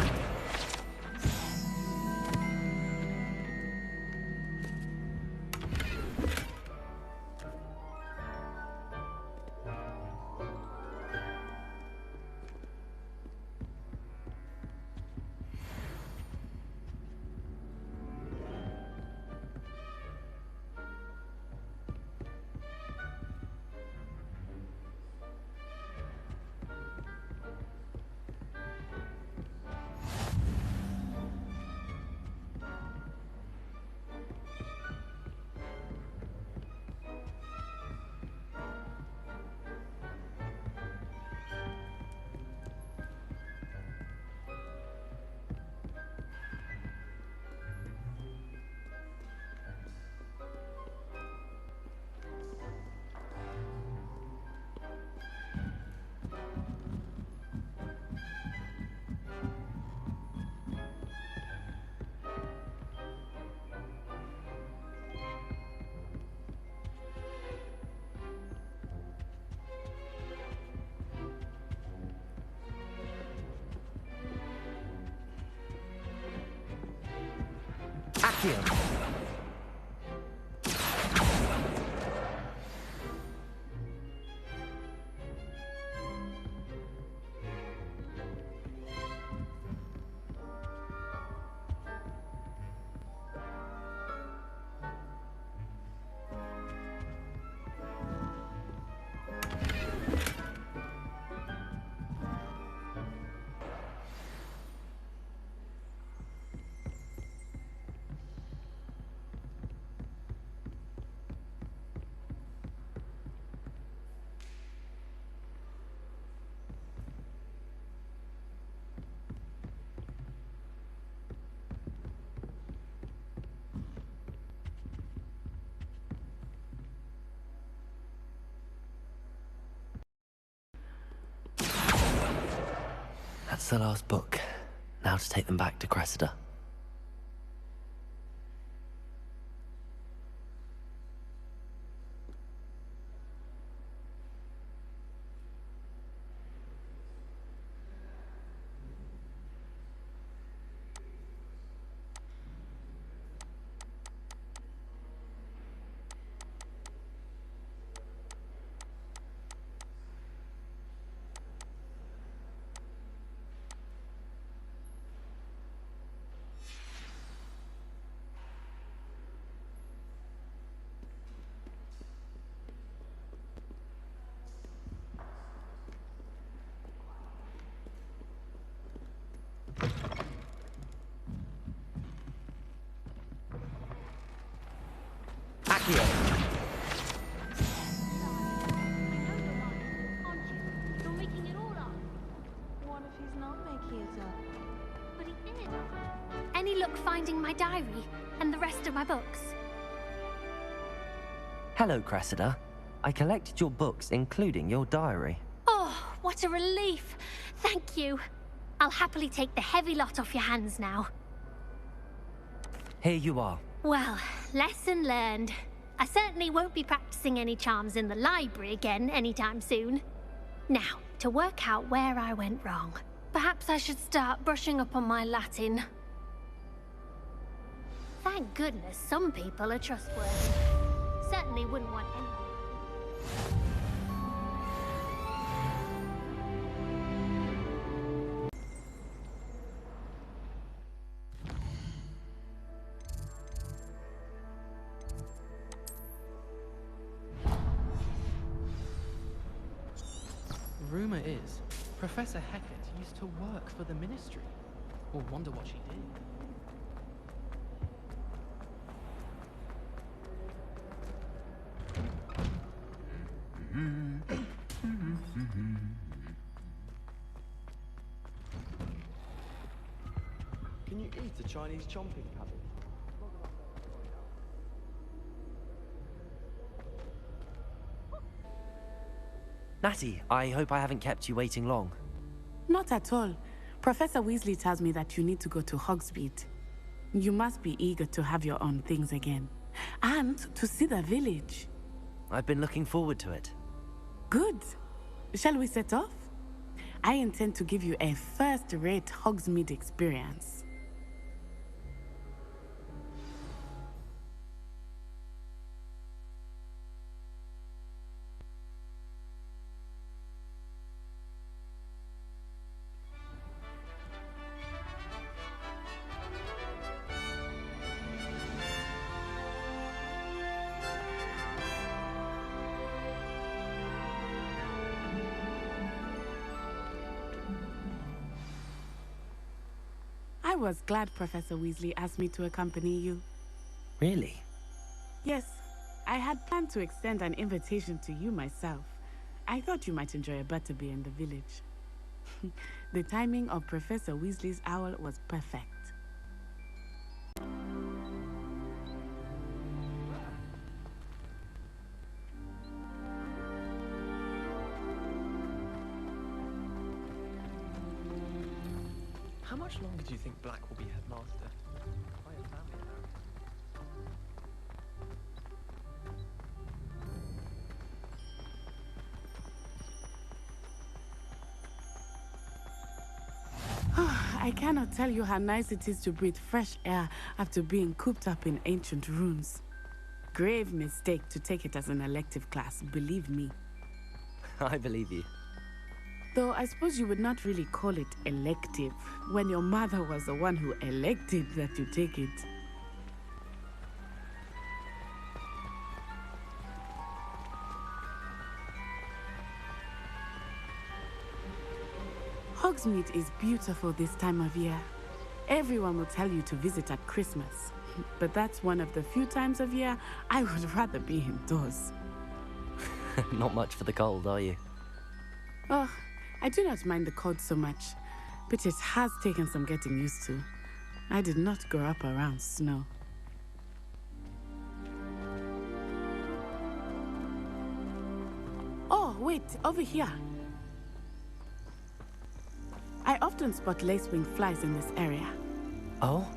B: Accio! That's the last book. Now to take them back to Cressida.
D: You're making it all up.
J: What if he's not making it up?
D: But he is. Any luck finding my diary and the rest of my books?
B: Hello, Cressida. I collected your books, including your diary.
D: Oh, what a relief. Thank you. I'll happily take the heavy lot off your hands now.
B: Here you are.
D: Well, lesson learned. I certainly won't be practicing any charms in the library again anytime soon. Now, to work out where I went wrong. Perhaps I should start brushing up on my Latin. Thank goodness some people are trustworthy. Certainly wouldn't want anyone.
N: Rumor is, Professor Hecat used to work for the Ministry. Or wonder what she did.
G: Can you eat a Chinese chomping paddle?
B: Natty, I hope I haven't kept you waiting long.
H: Not at all. Professor Weasley tells me that you need to go to Hogsmeade. You must be eager to have your own things again. And to see the village.
B: I've been looking forward to it.
H: Good. Shall we set off? I intend to give you a first-rate Hogsmeade experience. I was glad Professor Weasley asked me to accompany you.
B: Really?
H: Yes, I had planned to extend an invitation to you myself. I thought you might enjoy a butterbeer in the village. The timing of Professor Weasley's owl was perfect.
Q: How much longer do you think Black will be headmaster? Quite a family
H: I cannot tell you how nice it is to breathe fresh air after being cooped up in ancient ruins. Grave mistake to take it as an elective class, believe me.
B: I believe you.
H: Though I suppose you would not really call it elective, when your mother was the one who elected that you take it. Hogsmeade is beautiful this time of year. Everyone will tell you to visit at Christmas, but that's one of the few times of year I would rather be indoors.
B: Not much for the cold, are you?
H: Oh, I do not mind the cold so much, but it has taken some getting used to. I did not grow up around snow. Oh, wait, over here. I often spot lacewing flies in this area.
B: Oh?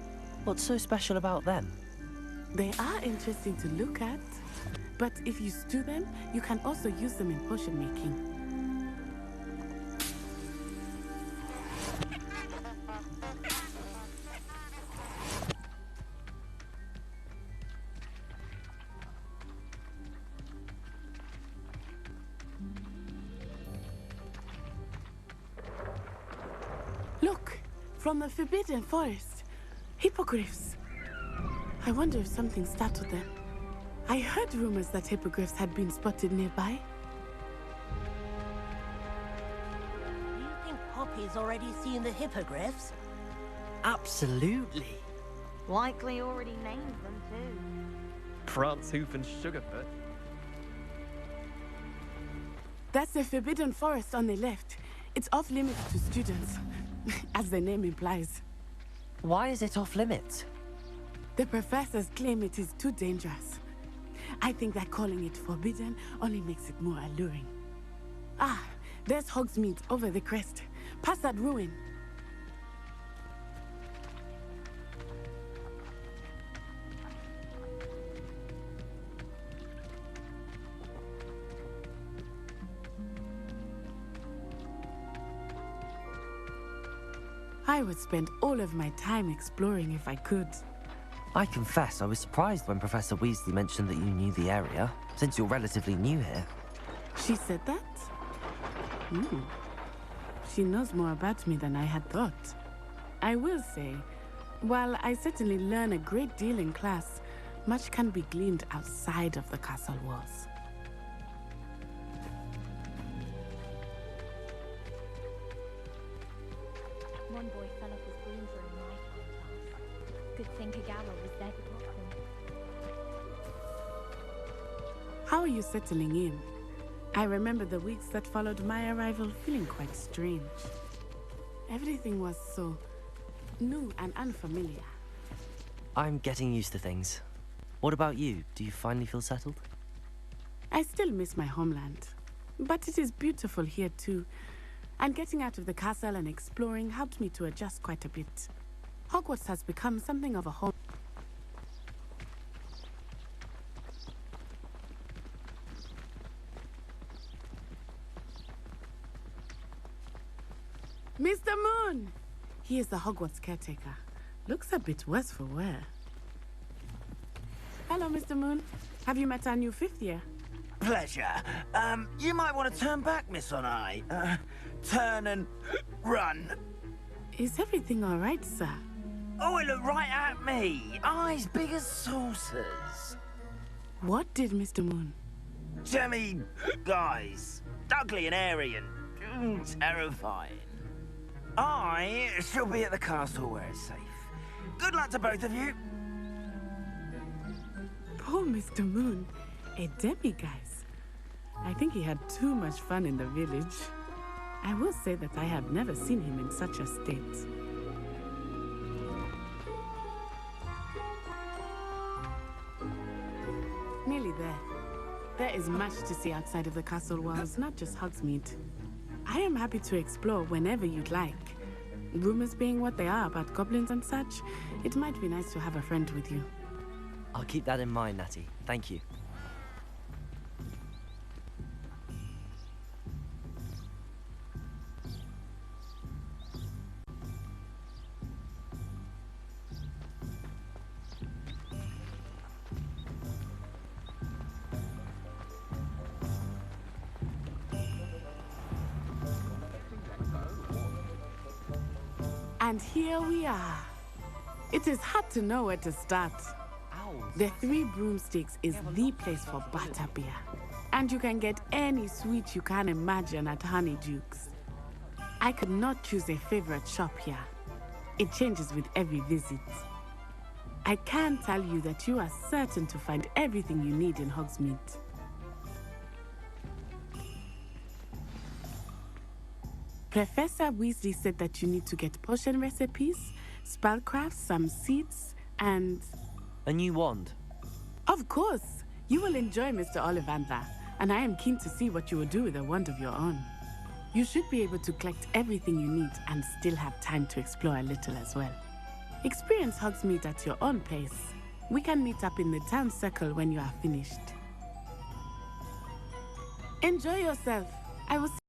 B: What's so special about them?
H: They are interesting to look at, but if you stew them, you can also use them in potion making. Look, from the Forbidden Forest, hippogriffs. I wonder if something startled them. I heard rumors that hippogriffs had been spotted nearby.
T: You think Poppy's already seen the hippogriffs?
B: Absolutely.
J: Likely already named them too.
Q: Prance, Hoof, and Sugarfoot.
H: That's the Forbidden Forest on the left. It's off limits to students, as the name implies.
B: Why is it off limits?
H: The professors claim it is too dangerous. I think that calling it forbidden only makes it more alluring. Ah, there's Hogsmeade over the crest. Past that ruin. I would spend all of my time exploring if I could.
B: I confess I was surprised when Professor Weasley mentioned that you knew the area, since you're relatively new here.
H: She said that? She knows more about me than I had thought. I will say, while I certainly learn a great deal in class, much can be gleaned outside of the castle walls.
R: One boy fell off his broom during my time class. Good thing Kagawa was there to block them.
H: How are you settling in? I remember the weeks that followed my arrival feeling quite strange. Everything was so new and unfamiliar.
B: I'm getting used to things. What about you? Do you finally feel settled?
H: I still miss my homeland, but it is beautiful here too. And getting out of the castle and exploring helped me to adjust quite a bit. Hogwarts has become something of a home. Mr. Moon! He is the Hogwarts caretaker. Looks a bit worse for wear. Hello, Mr. Moon. Have you met our new fifth year?
F: Pleasure. You might want to turn back, Miss On-Eye. Turn and run.
H: Is everything all right, sir?
F: Oh, it looked right at me. Eyes big as saucers.
H: What did Mr. Moon?
F: Jemmy, guys. Ugly and airy and terrifying. I shall be at the castle where it's safe. Good luck to both of you.
H: Poor Mr. Moon. A demi-guise. I think he had too much fun in the village. I will say that I have never seen him in such a state. Nearly there. There is much to see outside of the castle walls, not just Hogsmeade. I am happy to explore whenever you'd like. Rumors being what they are about goblins and such, it might be nice to have a friend with you.
B: I'll keep that in mind, Natty. Thank you.
H: And here we are. It is hard to know where to start. The Three Broomsticks is the place for butterbeer. And you can get any sweet you can imagine at Honeydukes. I could not choose a favorite shop here. It changes with every visit. I can tell you that you are certain to find everything you need in Hogsmeade. Professor Weasley said that you need to get potion recipes, spellcraft, some seeds, and...
B: A new wand?
H: Of course! You will enjoy Mr. Ollivander, and I am keen to see what you will do with a wand of your own. You should be able to collect everything you need and still have time to explore a little as well. Experience Hogsmeade at your own pace. We can meet up in the town circle when you are finished. Enjoy yourself. I will see